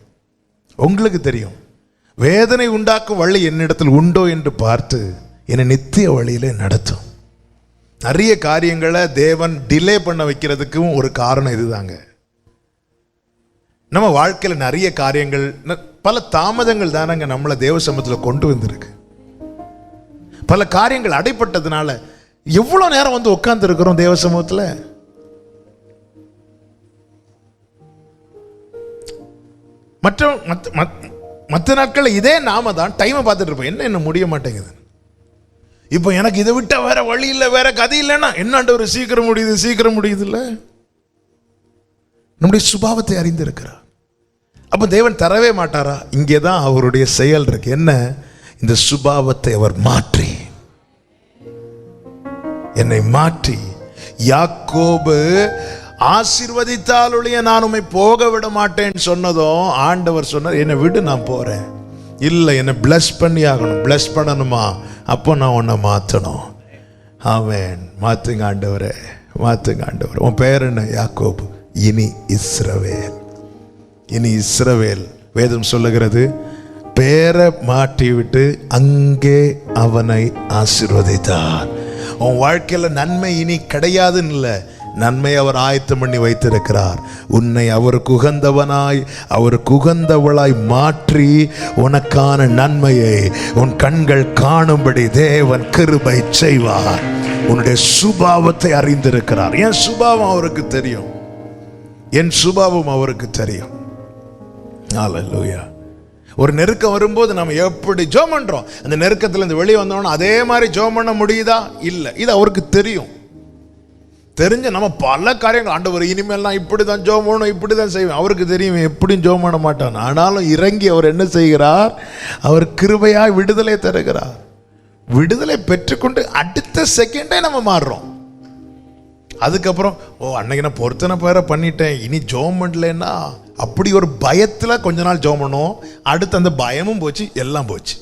உங்களுக்கு தெரியும். வேதனை உண்டாக்கும் வழி என்னிடத்தில் உண்டோ என்று பார்த்து என்னை நித்திய வழியிலே நடத்தும். நிறைய காரியங்களை தேவன் டிலே பண்ண வைக்கிறதுக்கும் ஒரு காரணம் இதுதாங்க. நம்ம வாழ்க்கையில் நிறைய காரியங்கள், பல தாமதங்கள் தானங்க நம்மளை தேவ சமூகத்தில் கொண்டு வந்திருக்கு. பல காரியங்கள் அடைப்பட்டதுனால எவ்வளவு நேரம் வந்து உட்கார்ந்து இருக்கிறோம் தேவ சமூகத்தில். மற்ற நாட்கள் இதே நாம தான் டைமை பார்த்துட்டு இருப்போம், என்ன முடிய மாட்டேங்குது. இப்போ எனக்கு இதை விட்ட வேற வழி இல்லை, வேற கதை இல்லைன்னா என்ன ஒரு சீக்கிரம் முடியுது இல்லை. நம்முடைய சுபாவத்தை அறிந்திருக்கிறார். அப்ப தேவன் தரவே மாட்டாரா? இங்கேதான் அவருடைய செயல் இருக்கு. என்ன? இந்த சுபாவத்தை அவர் மாற்றி, என்னை மாற்றி, யாக்கோபு ஆசீர்வதித்தாலுடைய நான் உம்மை போக விட மாட்டேன்னு சொன்னதும் ஆண்டவர் சொன்னார், என்னை விடு நான் போறேன். இல்லை, என்னை பிளஸ் பண்ணி ஆகணும். பிளஸ் பண்ணணுமா? அப்போ நான் உன்னை மாற்றணும். ஆமென். மாத்துங்க ஆண்டவரே, மாத்துங்க ஆண்டவரே. உன் பேர் என்ன? யாக்கோபு. இனி இஸ்ரவேல். இனி இஸ்ரவேல். வேதம் சொல்லுகிறது, பேரை மாற்றி விட்டு அங்கே அவனை ஆசீர்வதித்தார். உன் வாழ்க்கையில நன்மை இனி கிடையாதுன்னு இல்லை, நன்மை அவர் ஆயத்தம் பண்ணி வைத்திருக்கிறார். உன்னை அவருக்கு உகந்தவனாய், அவருக்கு உகந்தவளாய் மாற்றி உனக்கான நன்மையை உன் கண்கள் காணும்படி தேவன் கிருபை செய்வார். உன்னுடைய சுபாவத்தை அறிந்திருக்கிறார். என் சுபாவம் அவருக்கு தெரியும், என் சுபாவம் அவருக்கு தெரியும். ஹல்லேலூயா. ஒரு நெருக்கம் வரும்போது நம்ம எப்படி ஜெபம் பண்றோம், அந்த நெருக்கத்துல இருந்து வெளியே வந்தோம்னா அதே மாதிரி ஜெபம் பண்ண முடியுதா? இல்லை. இது அவருக்கு தெரியும். தெரிஞ்ச நம்ம பல காரியங்கள், ஆண்டவர் இனிமேல் நான் இப்படிதான் ஜெபம் பண்ணணும், இப்படிதான் செய்வேன். அவருக்கு தெரியும் எப்படியும் ஜெபம் பண்ண மாட்டான். ஆனாலும் இறங்கி அவர் என்ன செய்கிறார்? அவர் கிருபையாய் விடுதலை தருகிறார். விடுதலை பெற்றுக்கொண்டு அடுத்த செகண்டே நம்ம மாறுறோம். அதுக்கப்புறம் அன்னைக்கு நான் பொருத்தனை பேர பண்ணிட்டேன், இனி ஜெபம் பண்ணலன்னா அப்படி ஒரு பயத்துல கொஞ்ச நாள் ஜெபம் பண்ணுவோம். அடுத்து அந்த பயமும் போச்சு, எல்லாம் போச்சு.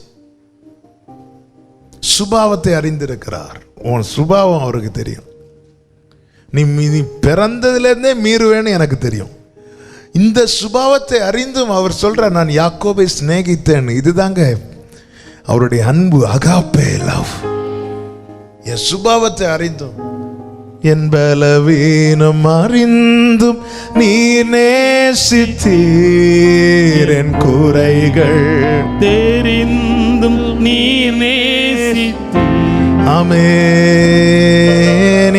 சுபாவத்தை அறிந்திருக்கிறார். உன் சுபாவம் அவருக்கு தெரியும். நீ பிறந்ததுலேருந்தே மீறுவேன்னு எனக்கு தெரியும். இந்த சுபாவத்தை அறிந்தும் அவர் சொல்ற, நான் யாக்கோபை சிநேகித்தேன். இதுதாங்க அவருடைய அன்பு, அகாப்பே லவ். என் சுபாவத்தை அறிந்தும், என் பலவீனம் அறிந்தும் நீர் நேசித்தீர், என் குறைகள் தெரிந்தும் நீர் நேசித்தீர். ஆமென்.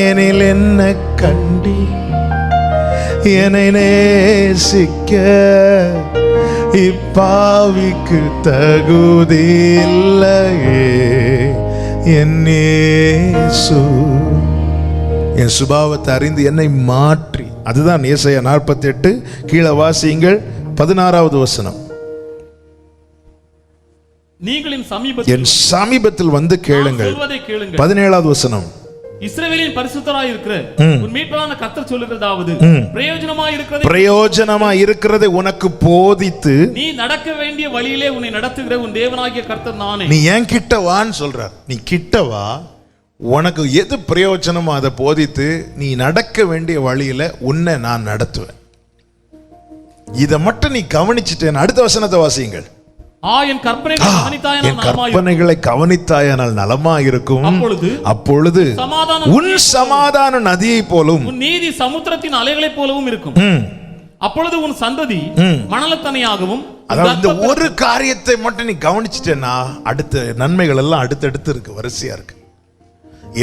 எனில் என்ன கண்டி என்னை நேசிக்க இப்பாவிக்கு தகுதி இல்லையே என் இயேசு. என் சுபாவத்தை அறிந்து என்னை மாற்றி, அதுதான் ஏசாயா 48. கீழே வாசியுங்கள் 16வது வசனம். நீங்கள் என் சமீபத்தில் வந்து கேளுங்கள். 17வது வசனம். இஸ்ரவேலின் பரிசுத்தராய் இருக்கிற உன் மீட்பரான கர்த்தர் சொல்லுகிறதாவது, பிரயோஜனமாய் இருக்கிறதை உனக்கு போதித்து நீ நடக்க வேண்டிய வழியிலே உன்னை நடத்துகிற உன் தேவனாகிய கர்த்தர் நானே. நீ ஏன் கிட்ட வான்னு சொல்றார். நீ கிட்ட வா, உனக்கு எது பிரயோஜனமோ அதை போதித்து நீ நடக்க வேண்டிய வழியில உன்னை நான் நடத்துவேன். இதை மட்டும் நீ கவனிச்சுட்டேன். அடுத்த வசனத்தை வாசியுங்கள். என் கற்பனைகளை கவனித்தாயானால் நலமா இருக்கும். அப்பொழுது உன் சமாதான நதியை போலும் உன் நீதி சமுத்திரத்தின் அலைகளைப் போலவும் இருக்கும். அப்பொழுது உன் சந்ததி மணலத்தனையாகவும். அதாவது இந்த ஒரு காரியத்தை மட்டும் நீ கவனிச்சுட்டேன்னா அடுத்த நன்மைகள் எல்லாம் அடுத்தடுத்து இருக்கு, வரிசையா இருக்கு.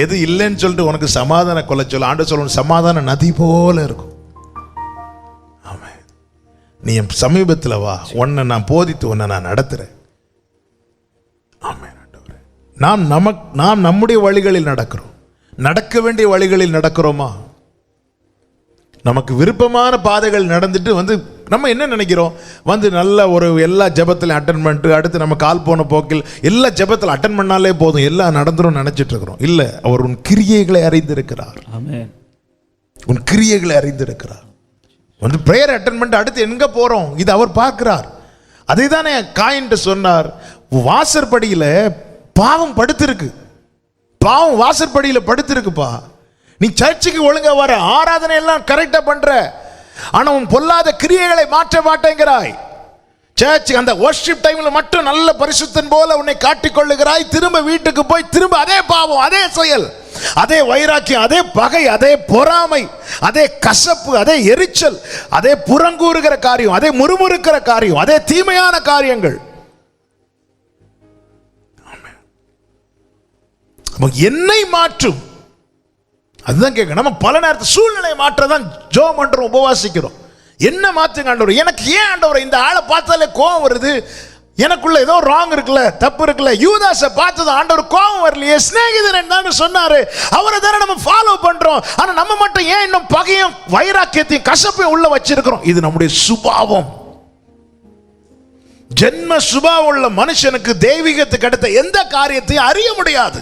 எது இல்லைன்னு சொல்லிட்டு உனக்கு சமாதான கொள்ள சொல்ல ஆண்டு சொல்லணும், சமாதான நதி போல இருக்கும். ஆமா, நீ என் சமீபத்தில் வா, உன்னை நான் போதித்து உன்னை நான் நடத்துறேன். ஆமென். நாம் நம்முடைய வழிகளில் நடக்கிறோம். நடக்க வேண்டிய வழிகளில் நடக்கிறோமா? நமக்கு விருப்பமான பாதைகள் நடந்துட்டு வந்து நம்ம என்ன நினைக்கிறோம், வந்து நல்ல ஒரு எல்லா ஜெபத்திலையும் அட்டன் பண்ணிட்டு அடுத்து நம்ம கால் போன போக்கில் எல்லா ஜெபத்தில் அட்டன் பண்ணாலே போதும், எல்லாம் நடந்துரும் நினைச்சிட்டு இருக்கிறோம். இல்லை, அவர் உன் கிரியைகளை அறிந்திருக்கிறார். உன் கிரியைகளை அறிந்திருக்கிறார். வந்து பிரேயர் அட்டன் பண்ணிட்டு அடுத்து எங்க போறோம் இது அவர் பார்க்கிறார். அதை தானே காயின்ட்டு சொன்னார், வாசற்படியில பாவம் படுத்திருக்கு, பாவம் வாசற்படியில படுத்திருக்குப்பா. நீ சர்ச்சுக்கு ஒழுங்கா வர, ஆராதனை எல்லாம் கரெக்டா பண்ற, ஆனா உன் பொல்லாத கிரியைகளை மாற்ற மாட்டேங்கிறாய். சர்ச் அந்த வர்ஷிப் டைம்ல மட்டும் நல்ல பரிசுத்தன் போல உன்னை காட்டிக்கொள்ளுகிறாய். திரும்ப வீட்டுக்கு போய் திரும்ப அதே பாவம், அதே செயல், அதே வைராக்கியம், அதே பகை, அதே பொறாமை, அதே கசப்பு, அதே எரிச்சல், அதே புறங்கூறுகிற காரியம், அதே முறுமுறுக்கிற காரியம், அதே தீமையான காரியங்கள். என்னை மாற்றும், அதுதான் கேட்க. நம்ம பல நேரத்தில் சூழ்நிலை மாற்றதான் ஜெபம் பண்றோம், உபவாசிக்கிறோம். என்ன மாற்றுங்க ஆண்டவர், எனக்கு ஏன் ஆண்டவர் இந்த ஆளை பார்த்தாலே கோபம் வருது, எனக்குள்ள ஏதோ ராங் இருக்குல்ல, தப்பு இருக்குல்ல. யூதாஸை பார்த்தது ஆண்டவர் கோபம் வரலையே, சிநேகிதன் தானே சொன்னாரு, அவரை தானே நம்ம ஃபாலோ பண்றோம். ஆனா நம்ம மட்டும் ஏன் இன்னும் பகையும் வைராக்கியத்தையும் கசப்பையும் உள்ள வச்சிருக்கிறோம்? இது நம்முடைய சுபாவம். ஜென்ம சுபாவம் உள்ள மனுஷனுக்கு தெய்வீகத்துக்கு அடுத்த எந்த காரியத்தையும் அறிய முடியாது.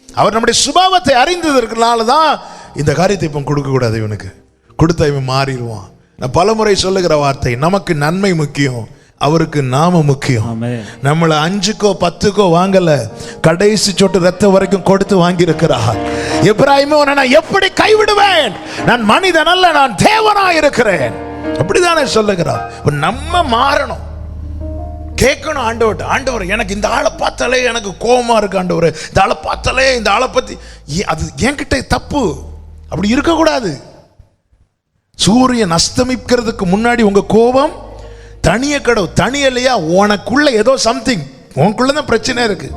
அவர் நம்முடைய சுபாவத்தை அறிந்ததற்குனால தான் இந்த காரியத்தை இப்போ கொடுக்க கூடாது, இவனுக்கு கொடுத்தா இவன் மாறிடுவான். நான் பலமுறை சொல்லுகிற வார்த்தை, நமக்கு நன்மை முக்கியம், அவருக்கு நாம முக்கியம். நம்மளை 5க்கோ 10க்கோ வாங்கல, கடைசி சொட்டு ரத்த வரைக்கும் கொடுத்து வாங்கி இருக்கிறார். எப்ராயிமே, நான் எப்படி கைவிடுவேன்? நான் மனிதன் அல்ல, நான் தேவனா இருக்கிறேன், அப்படிதானே சொல்லுகிறார். நம்ம மாறணும், கேட்கணும் ஆண்டவர். ஆண்டவர், எனக்கு இந்த ஆளை பார்த்தாலே எனக்கு கோபமா இருக்கு ஆண்டவர், இந்த ஆளை பார்த்தாலே இந்த ஆளை பத்தி அது என்கிட்ட தப்பு, அப்படி இருக்கக்கூடாது. சூரியன் அஸ்தமிக்கிறதுக்கு முன்னாடி உங்க கோபம் தனிய கடவு, தனியலையா உனக்குள்ள ஏதோ சம்திங், உனக்குள்ளதான் பிரச்சனை இருக்கு.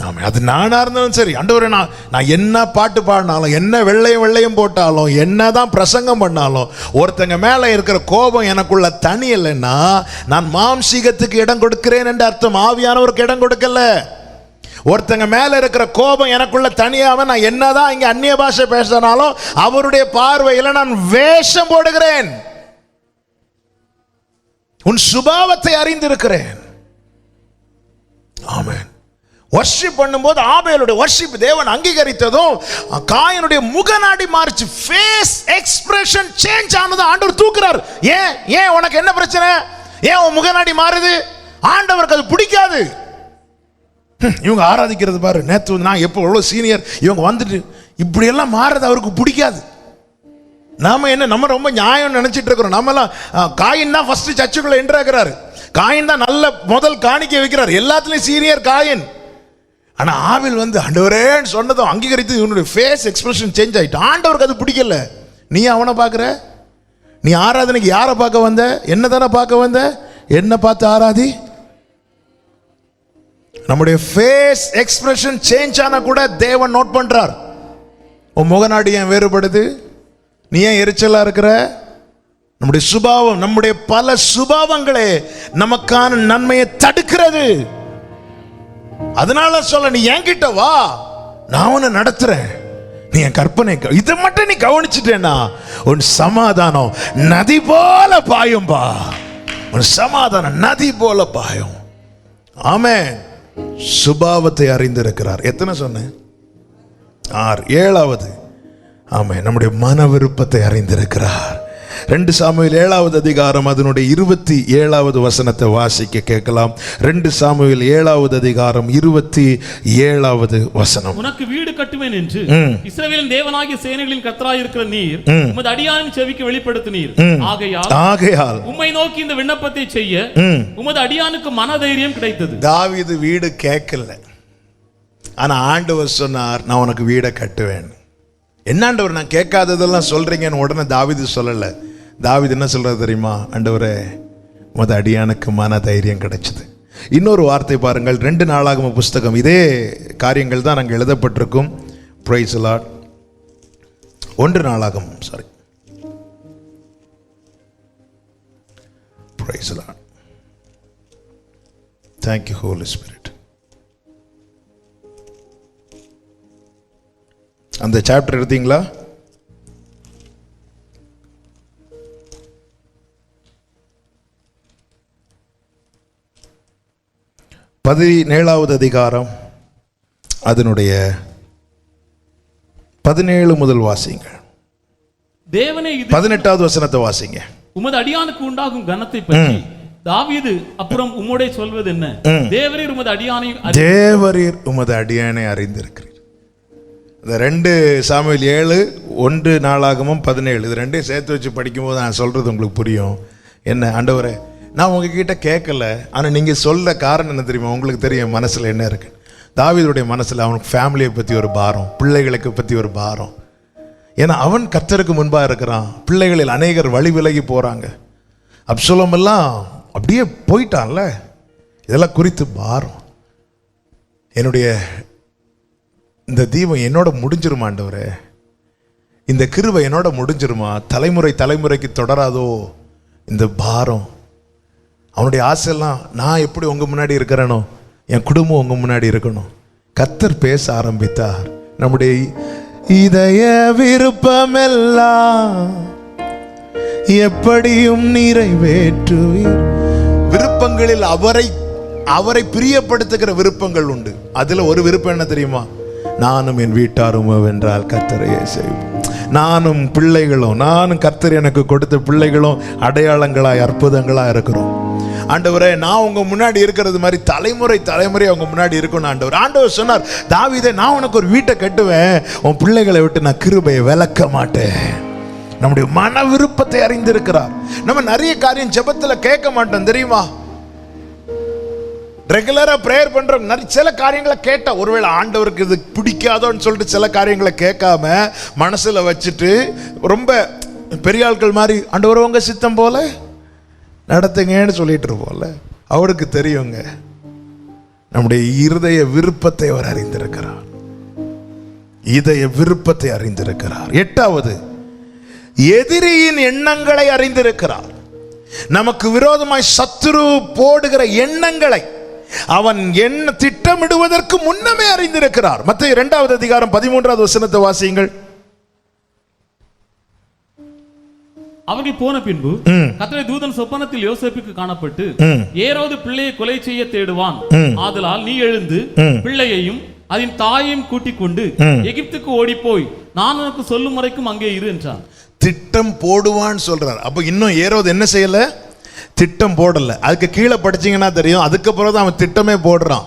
ஆமா, அது நானா இருந்தாலும் சரி, ஆண்டவரே நான் என்ன பாட்டு பாடினாலும், என்ன வெள்ளையும் போட்டாலும், என்னதான் பிரசங்கம் பண்ணாலும், ஒருத்தங்க மேல இருக்கிற கோபம் எனக்குள்ள தனி இல்லைன்னா நான் மாம்சீகத்துக்கு இடம் கொடுக்கிறேன் என்று அர்த்தம், ஆவியானவருக்கு இடம் கொடுக்கல. ஒருத்தங்க மேல இருக்கிற கோபம் எனக்குள்ள தனியாம நான் என்னதான் இங்க அந்நிய பாஷை பேசினாலும் அவருடைய பார்வையில் நான் வேஷம் போடுகிறேன். உன் சுபாவத்தை அறிந்திருக்கிறேன். ஆமென். வர்ஷிப் பண்ணும்போது ஆபேலுடைய வர்ஷிப் தேவன் அங்கீகரித்ததும் காயினுடைய முகநாடி மாறிச்சு, ஃபேஸ் எக்ஸ்பிரஷன் சேஞ்ச் ஆனது. ஆண்டவர் தூக்குறார். ஏன் உனக்கு என்ன பிரச்சனை? ஏன் உன் முகநாடி மாறுது? ஆண்டவருக்கு அது பிடிக்காது. இவங்க ஆராதிக்கிறது பாரு, நேற்று நான் எப்போ எவ்வளோ சீனியர், இவங்க வந்துட்டு இப்படி எல்லாம் மாறுறது அவருக்கு பிடிக்காது. நம்ம ரொம்ப நியாயம் நினைச்சிட்டு இருக்கிறோம். நம்மலாம் காயின் தான் ஃபர்ஸ்ட் சர்ச்சுக்குள்ள என்ட்ராகிறாரு, காயின் தான் நல்ல முதல் காணிக்கை வைக்கிறார், எல்லாத்துலயும் சீனியர் காயின். ஆனா ஆபேல் வந்து ஆண்டவரேன்னு சொன்னதும் அங்கீகரித்து இவனுடைய ஃபேஸ் எக்ஸ்பிரஷன் சேஞ்ச் ஆயிட்டு. ஆண்டவருக்கு அது பிடிக்கல. நீ அவனை பார்க்குற, நீ ஆராதனைக்கு யாரை பார்க்க வந்த? என்ன தானே பார்க்க வந்த? என்ன பார்த்து ஆராதி. நம்முடைய ஃபேஸ் எக்ஸ்பிரஷன் சேஞ்ச் ஆனா கூட தேவன் நோட் பண்றார். உன் முகநாடி ஏன் வேறுபடுது? நீ ஏன் எரிச்சலா இருக்கிற? நம்முடைய சுபாவம், நம்முடைய பல சுபாவங்களே நமக்கான நன்மையை தடுக்கிறது. அதனால சொல்ல, நீ என்கிட்ட வா, நான் உன்னை நடத்துறேன், நீ என் கற்பனை, இதை மட்டும் நீ கவனிச்சுட்டேன்னா உன் சமாதானம் நதி போல பாயும் பா. உன் சமாதானம் நதி போல பாயும். ஆமென். சுபாவத்தை அறிந்திருக்கிறார். எத்தனை சொன்னேன்? 6. 7வது, ஆமென், நம்முடைய மன விருப்பத்தை அறிந்திருக்கிறார். 2 சாமுவேல் 7வது அதிகாரம் அதனுடைய 27வது வசனத்தை வாசிக்க கேட்கலாம். 2 சாமுவேல் 7வது அதிகாரம் 27வது வசனம். உனக்கு வீடு கட்டுவேன் என்று இஸ்ரவேலின் தேவனாகிய சேனைகளின் கர்த்தராய் இருக்கிற நீர் உமது அடியானின் செவிக்கு வெளிப்படுத்தினீர். ஆகையால் உம்மை நோக்கி இந்த விண்ணப்பத்தை செய்ய உமது அடியானுக்கு மனதைரியம் கிடைத்தது. தாவீது வீடு கேட்கல, ஆனா ஆண்டவர் சொன்னார், நான் உனக்கு வீடை கட்டுவேன். என்ன ஆண்டவர், நான் கேட்காததெல்லாம் சொல்றீங்கன்னு உடனே தாவீது சொல்லல. தாவீது என்ன சொல்றது தெரியுமா? ஆண்டவரே, உமது அடியானுக்கு மன தைரியம் கிடைச்சது. இன்னொரு வார்த்தை பாருங்கள், 2 நாளாகம புஸ்தகம், இதே காரியங்கள் தான் அங்கே எழுதப்பட்டிருக்கும். Praise the Lord. 1 நாளாகமம், sorry, praise the Lord. Thank you, Holy Spirit. அந்த சாப்டர் எடுத்தீங்களா? பதினேழாவது அதிகாரம் அதனுடைய 17 முதல் வாசிங்க. தேவனே, 18வது வசனத்தை வாசிங்க. உமது அடியானுக்கு உண்டாகும் கனத்தை பற்றி தாவீது அப்புறம் உம்மோடே சொல்வது என்ன? தேவரீர் உமது அடியானை அறிந்திருக்கிறீர். இந்த 2 சாமுவேல் 7, 1 நாளாகமம் 17, இது 2 சேர்த்து வச்சு படிக்கும்போது நான் சொல்றது உங்களுக்கு புரியும். என்ன ஆண்டவரே, நான் உங்ககிட்ட கேட்கல, ஆனால் நீங்கள் சொல்ல காரணம் என்ன தெரியுமா? உங்களுக்கு தெரியும் மனசில் என்ன இருக்கு. தாவீதுடைய மனசில் அவனுக்கு ஃபேமிலியை பற்றி ஒரு பாரம், பிள்ளைகளுக்கு பற்றி ஒரு பாரம். ஏன்னா அவன் கர்த்தருக்கு முன்பாக இருக்கிறான். பிள்ளைகளில் அநேகர் வழி விலகி போகிறாங்க. அப்சலோம் எல்லாம் அப்படியே போயிட்டான்ல. இதெல்லாம் குறித்து பாரம். என்னுடைய இந்த தீபம் என்னோட முடிஞ்சிருமா ஆண்டவரே? இந்த கிருபை என்னோட முடிஞ்சிருமா? தலைமுறை தலைமுறைக்கு தொடராதோ இந்த பாரம்? அவனுடைய ஆசையெல்லாம், நான் எப்படி உங்க முன்னாடி இருக்கிறேனோ என் குடும்பம் உங்க முன்னாடி இருக்கணும். கர்த்தர் பேச ஆரம்பித்தார். நம்முடைய இதய விருப்பமெல்லாம் எப்படியும் நிறைவேற்றுவீர். விருப்பங்களில் அவரை பிரியப்படுத்துகிற விருப்பங்கள் உண்டு. அதுல ஒரு விருப்பம் என்ன தெரியுமா? நானும் என் வீட்டாரும் வென்றால் கர்த்தரையே செய்வோம். நானும் பிள்ளைகளும், நானும் கர்த்தர் எனக்கு கொடுத்த பிள்ளைகளும் அடையாளங்களாய் அற்புதங்களாய் இருக்கிறோம். ஆண்டவரே, நான் உங்க முன்னாடி இருக்கிறது மாதிரி தலைமுறை தலைமுறை உங்க முன்னாடி இருக்கணும் ஆண்டவர். ஆண்டவர் சொன்னார், தாவீதே, நான் உனக்கு ஒரு வீட்டை கட்டுவேன், உன் பிள்ளைகளை விட்டு நான் கிருபையை விலக்க மாட்டேன். நம்முடைய மன விருப்பத்தை அறிந்திருக்கிறார். நம்ம நிறைய காரியம் ஜெபத்துல கேட்க மாட்டோம் தெரியுமா? ரெகுலரா பிரேயர் பண்றோம், சில காரியங்களை கேட்டா ஒருவேளை ஆண்டவருக்கு இது பிடிக்காதோன்னு சொல்லிட்டு சில காரியங்களை கேட்காம மனசுல வச்சுட்டு ரொம்ப பெரிய ஆட்கள் மாதிரி ஆண்டவர் உங்க சித்தம் போல நடத்துங்கன்னு சொல்லிட்டு இருப்போம்ல. அவருக்கு தெரியுங்க நம்முடைய இருதய விருப்பத்தை அவர் அறிந்திருக்கிறார். இதய விருப்பத்தை அறிந்திருக்கிறார். 8வது, எதிரியின் எண்ணங்களை அறிந்திருக்கிறார். நமக்கு விரோதமாய் சத்துரு போடுகிற எண்ணங்களை அவன் என்ன திட்டமிடுவதற்கு முன்னமே அறிந்திருக்கிறார். மத்தேயு 2வது அதிகாரம் 13வது வசனத்தை வாசியுங்கள். அவர்கள் போன பின்பு கர்த்தருடைய தூதன் சொப்பனத்தில் யோசேப்புக்கு காணப்பட்டு, ஏரோது பிள்ளையை கொலை செய்ய தேடுவான், ஆதலால் நீ எழுந்து பிள்ளையையும் அதன் தாயையும் கூட்டிக் கொண்டு எகிப்துக்கு ஓடி போய் நான் உனக்கு சொல்லும் வரைக்கும் அங்கே இரு என்றான். திட்டம் போடுவான்னு சொல்றார். அப்ப இன்னும் ஏரோது என்ன செய்யல? திட்டம் போடல. அதுக்கு கீழே படிச்சீங்கன்னா தெரியும், அதுக்கப்புறம் தான் அவன் திட்டமே போடுறான்.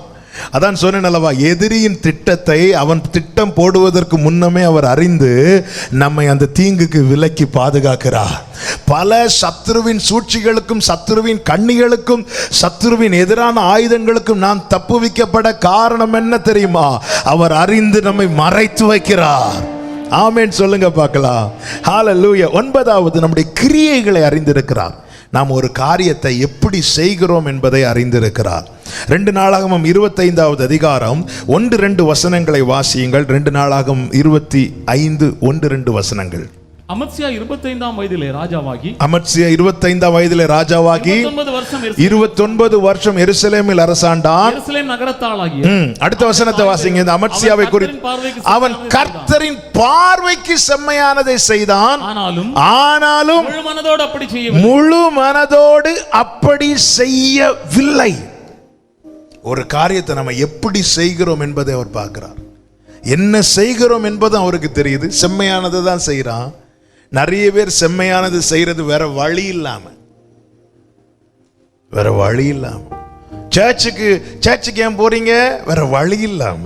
அதான் சொன்னேன் அல்லவா, எதிரியின் திட்டத்தை அவன் திட்டம் போடுவதற்கு முன்னமே அவர் அறிந்து நம்மை அந்த தீங்குக்கு விலக்கி பாதுகாக்கிறார். பல சத்துருவின் சூழ்ச்சிகளுக்கும் சத்துருவின் கண்ணிகளுக்கும் சத்துருவின் எதிரான ஆயுதங்களுக்கும் நாம் தப்புவிக்கப்பட காரணம் என்ன தெரியுமா? அவர் அறிந்து நம்மை மறைத்து வைக்கிறார். ஆமென் சொல்லுங்க பார்க்கலாம். ஹல்லேலூயா. 9வது, நம்முடைய கிரியைகளை அறிந்திருக்கிறார். நாம் ஒரு காரியத்தை எப்படி செய்கிறோம் என்பதை அறிந்திருக்கிறார். 2 நாளாகமம் 25வது அதிகாரம் 1-2 வசனங்களை வாசியுங்கள். 2 நாளாகமம் 25 1-2 வசனங்கள். அமத்சியா 25ஆம் வயதிலே ராஜாவாகி 29 வருஷம் எருசலேமில் அரசாண்டான். எருசலேம் நகரத்தாளாகிய அடுத்த வசனத்தை வாசிங்க. இந்த அமத்சியாவை குறித்து, அவன் கர்த்தரின் பார்வைக்கு செம்மையானதை செய்தான், ஆனாலும் முழு மனதோடு அப்படி செய்யவில்லை. ஒரு காரியத்தை நம்ம எப்படி செய்கிறோம் என்பதை அவர் பார்க்கிறார். என்ன செய்கிறோம் என்பது அவருக்கு தெரியுது. செம்மையானதை தான் செய்கிறான். நிறைய பேர் செம்மையானது செய்யறது வேற வழி இல்லாம, சர்ச்சுக்கு ஏன் போறீங்க? வேற வழி இல்லாம.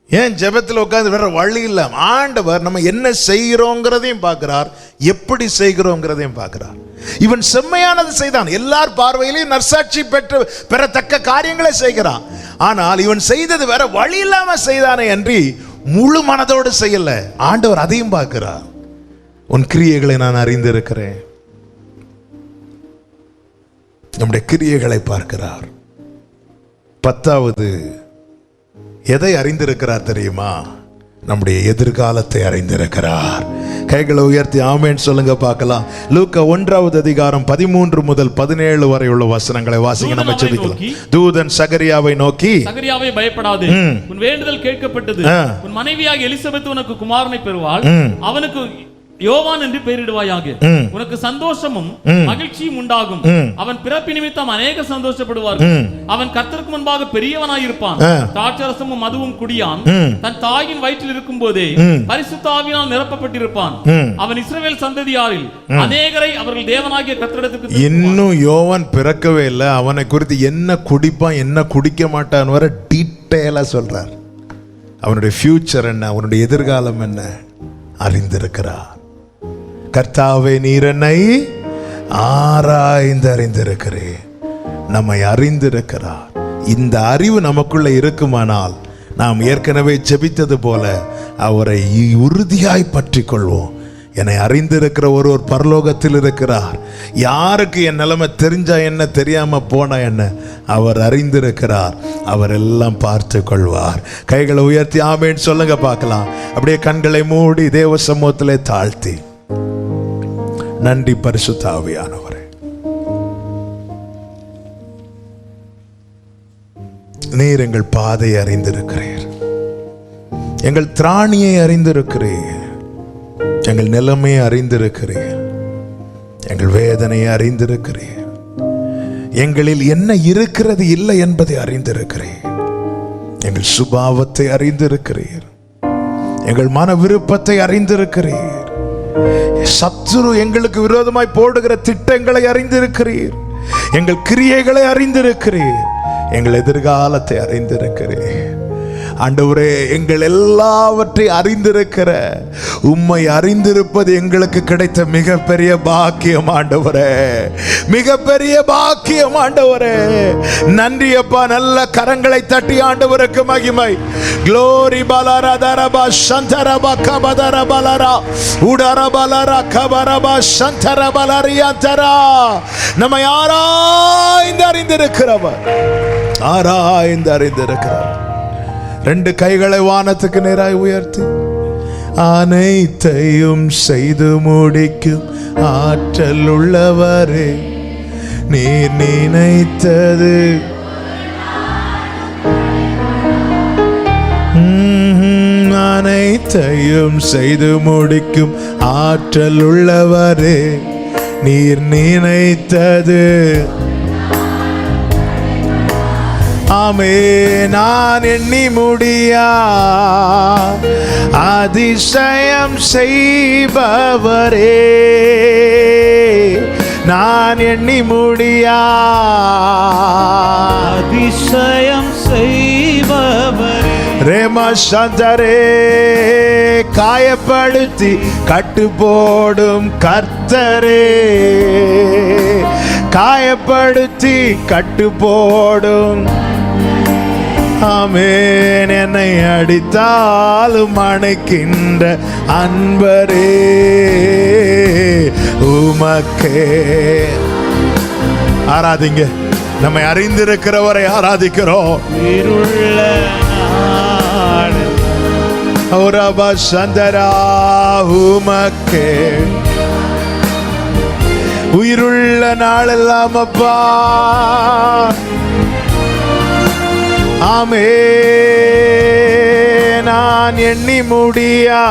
ஏன் ஜெபத்தில் உட்கார்ந்து? வேற வழி இல்லாம. ஆண்டவர் நம்ம என்ன செய்கிறோங்கிறதையும் பார்க்கிறார், எப்படி செய்கிறோங்கிறதையும் பார்க்கிறார். இவன் செம்மையானது செய்தான், எல்லார் பார்வையிலையும் நற்சாட்சி பெறத்தக்க காரியங்களை செய்கிறான். ஆனால் இவன் செய்தது வேற வழி இல்லாம செய்தானே அன்றி முழு மனதோடு செய்யல. ஆண்டவர் அதையும் பார்க்கிறார். உன் கிரியைகளை நான் அறிந்திருக்கிறேன். நம்முடைய கிரியைகளை பார்க்கிறார். 10வது எதை அறிந்திருக்கிறார் தெரியுமா? நம்முடைய எதிர்காலத்தை அறிந்திருக்கிறார். கைகளை உயர்த்தி ஆமென் சொல்லுங்க பார்க்கலாம். லூக்கா 1வது அதிகாரம் 13 முதல் 17 வரை உள்ள வசனங்களை வாசிங்க, நம்ம ஜெபிக்கலாம். தூதன் சகரியாவை நோக்கி, சகரியாவே பயப்படாதே, உன் வேண்டுதல் கேட்கப்பட்டது. உன் மனைவியாக எலிசபெத் உனக்கு குமாரனை பெறுவாள். அவனுக்கு யோவான் என்று பெயரிடுவாயாக. உனக்கு சந்தோஷமும் மகிழ்ச்சியும் உண்டாகும். அவன் பிறப்பு நிமித்தம் அநேக சந்தோஷப்படுவார்கள். அவன் கர்த்தருக்கு முன்பாக பெரியவனாயிருப்பான். திராட்சரசமும் மதுவும் குடியான். தன் தாயின் வயிற்றில் இருக்கும் போதே பரிசுத்த ஆவியினால் நிரப்பப்பட்டிருப்பான். அவன் இஸ்ரவேல் சந்ததியாரில் அநேகரை அவர்கள் தேவனாகிய கர்த்தரிடத்துக்கு. இன்னும் யோவான் பிறக்கவே இல்லை. அவனை குறித்து என்ன குடிப்பான், என்ன குடிக்க மாட்டான் வர டீட்டெயிலா சொல்றார். அவனுடைய ஃபியூச்சர் என்ன, அவனுடைய எதிர்காலம் என்ன அறிந்திருக்கிறார். கர்த்தாவே, நீர் என்னை ஆராய்ந்து அறிந்திருக்கிறேன். நம்மை அறிந்திருக்கிறார். இந்த அறிவு நமக்குள்ள இருக்குமானால் நாம் ஏற்கனவே ஜெபித்தது போல அவரை உறுதியாய் பற்றி கொள்வோம். என்னை அறிந்திருக்கிற ஒருவர் பரலோகத்தில் இருக்கிறார். யாருக்கு என் நிலைமை தெரிஞ்சா என்ன, தெரியாம போனா என்ன, அவர் அறிந்திருக்கிறார். அவர் எல்லாம் பார்த்து கொள்வார். கைகளை உயர்த்தி ஆமென் சொல்லுங்க பார்க்கலாம். அப்படியே கண்களை மூடி தேவ சமூகத்திலே தாழ்த்தி, நன்றி பரிசுத்த ஆவியானவரே, நீர் எங்கள் பாதையை அறிந்திருக்கிறீர், எங்கள் திராணியை அறிந்திருக்கிறீர், எங்கள் நிலைமையை அறிந்திருக்கிறீர், எங்கள் வேதனையை அறிந்திருக்கிறீர், எங்களில் என்ன இருக்கிறது இல்லை என்பதை அறிந்திருக்கிறீர், எங்கள் சுபாவத்தை அறிந்திருக்கிறீர், எங்கள் மன விருப்பத்தை அறிந்திருக்கிறீர், சத்துரு எங்களுக்கு விரோதமாய் போடுகிற திட்டங்களை அறிந்திருக்கிறீர், எங்கள் கிரியைகளை அறிந்திருக்கிறீர், எங்கள் எதிர்காலத்தை அறிந்திருக்கிறீர். ஆண்டவரே, எங்கள் எல்லாவற்றை அறிந்திருக்கிற உம்மை அறிந்திருப்பது எங்களுக்கு கிடைத்த மிகப்பெரிய பாக்கியம் ஆண்டவரே, மிகப்பெரிய பாக்கியம் ஆண்டவரே. நன்றி அப்பா. நல்ல கரங்களை தட்டி ஆண்டவருக்கு மகிமை. க்ளோரி பலரதரபா சந்தரபா கபதரபலரா உடரபலரா கபரபா சந்தரபலரியாந்தரா. நம்மை ஆராய்ந்து அறிந்திருக்கிறவர், ஆராய்ந்து அறிந்திருக்கிறவர். 2 கைகளை வானத்துக்கு நேராய் உயர்த்தி, அனைத்தையும் செய்து முடிக்கும் ஆற்றல் உள்ளவரே, நீர் நினைத்தது அனைத்தையும் செய்து முடிக்கும் ஆற்றல் உள்ளவரே, நீர் நினைத்தது ஆமே. நான் எண்ணி முடியா அதிசயம் செய்பவரே, நான் எண்ணி முடியா அதிசயம் செய்பவரே, ரேமா சந்தரே, காயப்படுத்தி கட்டு போடும் கர்த்தரே, காயப்படுத்தி கட்டு போடும். ஆமென். என்னை அடித்தாலும் அணைக்கின்ற அன்பரே, உமக்கே. ஆராதிங்க. நம்மை அறிந்திருக்கிறவரை ஆராதிக்கிறோம். இருள்ள நாடு ஓரபா சந்தரா, உமக்கே உயிருள்ள நாளெல்லாம் அப்பா. ஆமே. நான் எண்ணி முடியா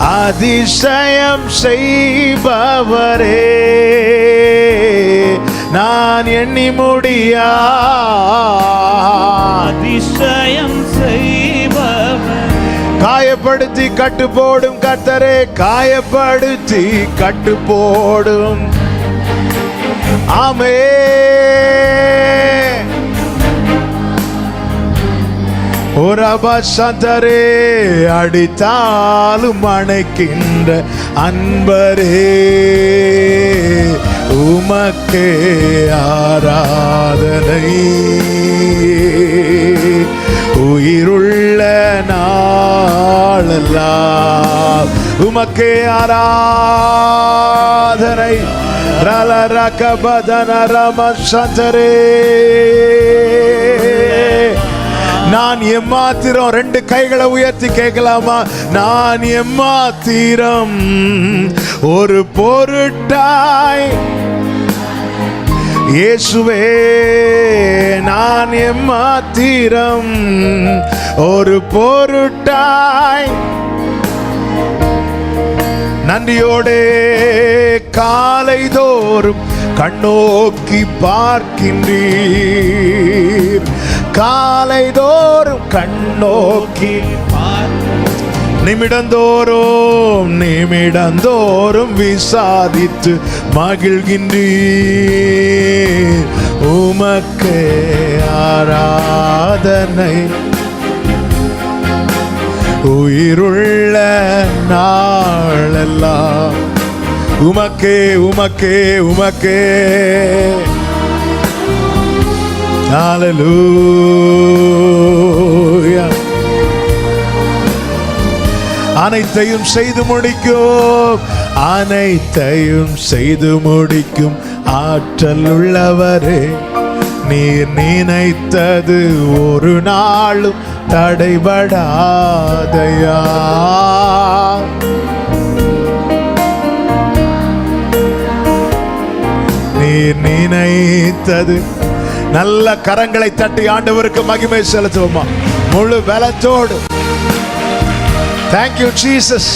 அதிசயம் செய்பவரே, நான் எண்ணி முடியா அதிசயம் செய்பவரே, காய காயப்படுத்தி கட்டு போடும் கர்த்தரே, காயப்படுத்தி கட்டு போடும். ஆமே. ஒரபசந்தரே, அடித்தாலும் அணைக்கின்ற அன்பரே, உமக்கே ஆராதனை. உயிருள்ள நாளெல்லாம் உமக்கே ஆராதனை. ரலரகபதன ரமசந்தரே, நான் எம்மாத்திரம், ரெண்டு கைகளை உயர்த்தி கேட்கலாமா? நான் எம்மாத்திரம் ஒரு பொருட்டாய் இயேசுவே, நான் எம்மாத்திரம் ஒரு பொருட்டாய் நன்றியோடே காலை தோறும் கண்ணோக்கி பார்க்கின்றீர். காலை தோறும் கண்ணோக்கி நிமிடந்தோறும் நிமிடந்தோறும் விசாரித்து மகிழ்கின்றீர். உமக்கே ஆராதனை. உயிருள்ள நாளெல்லாம் உமக்கே உமக்கே உமக்கே. ஹல்லேலூயா. அனைத்தையும் செய்து முடிக்கும், அனைத்தையும் செய்து முடிக்கும் ஆற்றல் உள்ளவரே, நீர் நினைத்தது ஒரு நாளும் தடைபடாதையா. நீர் நினைத்தது. நல்ல கரங்களை தட்டி ஆண்டவருக்கு மகிமை செலுத்துவோமா முழு பலத்தோடு. Thank you Jesus.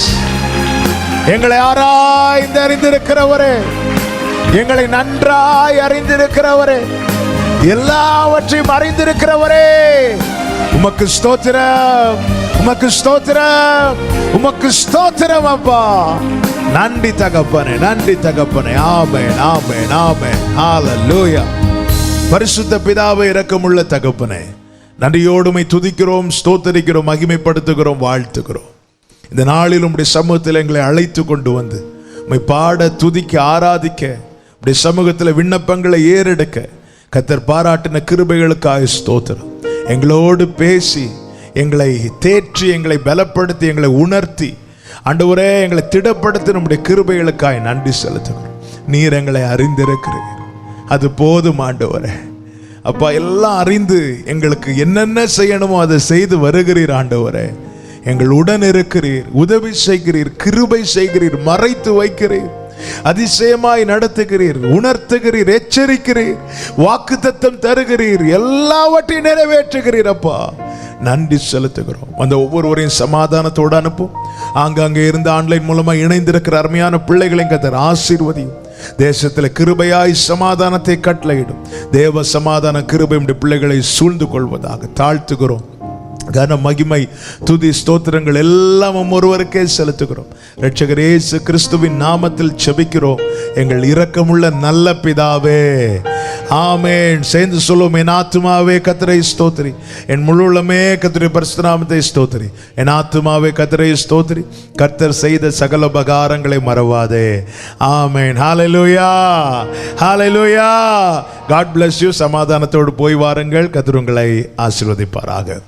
எங்களை ஆராய்ந்து அறிந்திருக்கிறவரே, எங்களை நன்றாய் அறிந்திருக்கிறவரே, எல்லாவற்றையும் அறிந்திருக்கிறவரே, உமக்கு ஸ்தோத்திரம், உமக்கு ஸ்தோத்திரம், உமக்கு ஸ்தோத்திரம் அப்பா. நன்றி தகப்பனே, நன்றி தகப்பனே. ஆமென், ஆமென், ஆமென். ஹல்லேலூயா. பரிசுத்த பிதாவே, இரக்கமுள்ள தகப்பனே, நன்றியோடுமை துதிக்கிறோம், ஸ்தோத்தரிக்கிறோம், மகிமைப்படுத்துகிறோம், வாழ்த்துகிறோம். இந்த நாளில் உம்முடைய சமூகத்தில் எங்களை அழைத்து கொண்டு வந்து உம்மை பாட, துதிக்க, ஆராதிக்க, உம்முடைய சமூகத்தில் விண்ணப்பங்களை ஏறெடுக்க கர்த்தர் பாராட்டின கிருபைகளுக்காக ஸ்தோத்திரம். எங்களோடு பேசி, எங்களை தேற்றி, எங்களை பலப்படுத்தி, எங்களை உணர்த்தி, ஆண்டவரே எங்களை திடப்படுத்தி நம்முடைய கிருபைகளுக்காக நன்றி செலுத்துகிறோம். நீர் எங்களை அறிந்திருக்கிறீர், அது போதும் ஆண்டவரே. அப்பா, எல்லாம் அறிந்து எங்களுக்கு என்னென்ன செய்யணுமோ அதை செய்து வருகிறீர் ஆண்டவரே. எங்கள் உடன் இருக்கிறீர், உதவி செய்கிறீர், கிருபை செய்கிறீர், மறைத்து வைக்கிறீர், அதிசயமாய் நடத்துகிறீர், உணர்த்துகிறீர், எச்சரிக்கிறீர், வாக்குத்தத்தம் தருகிறீர், எல்லாவற்றையும் நிறைவேற்றுகிறீர். அப்பா, நன்றி செலுத்துகிறோம். அந்த ஒவ்வொருவரையும் சமாதானத்தோடு அனுப்பும். ஆங்காங்கே இருந்து ஆன்லைன் மூலமா இணைந்திருக்கிற அருமையான பிள்ளைகளையும் கர்த்தர் ஆசீர்வதியும். தேசத்தில் கிருபையாய் சமாதானத்தை கட்டளையிடும். தேவ சமாதான கிருபை பிள்ளைகளை சூழ்ந்து கொள்வதாக தாழ்த்துகிறோம். கன மகிமை, துதி, ஸ்தோத்திரங்கள் எல்லாம் ஒருவருக்கே செலுத்துகிறோம். இரட்சகர் இயேசு கிறிஸ்துவின் நாமத்தில் ஜெபிக்கிறோம் எங்கள் இரக்கமுள்ள நல்ல பிதாவே, ஆமென். சேர்ந்து சொல்லுவோம். என் ஆத்துமாவே கர்த்தரை ஸ்தோத்திரி, என் முழு உள்ளமே கர்த்தருடைய பரிசுத்த நாமத்தை ஸ்தோத்திரி. என் ஆத்துமாவே கர்த்தரை ஸ்தோத்திரி, கர்த்தர் செய்த சகல உபகாரங்களை மறவாதே. ஆமென். ஹல்லேலூயா, ஹல்லேலூயா. God bless you. சமாதானத்தோடு போய் வாருங்கள். கர்த்தர் உங்களை ஆசீர்வதிப்பாராக.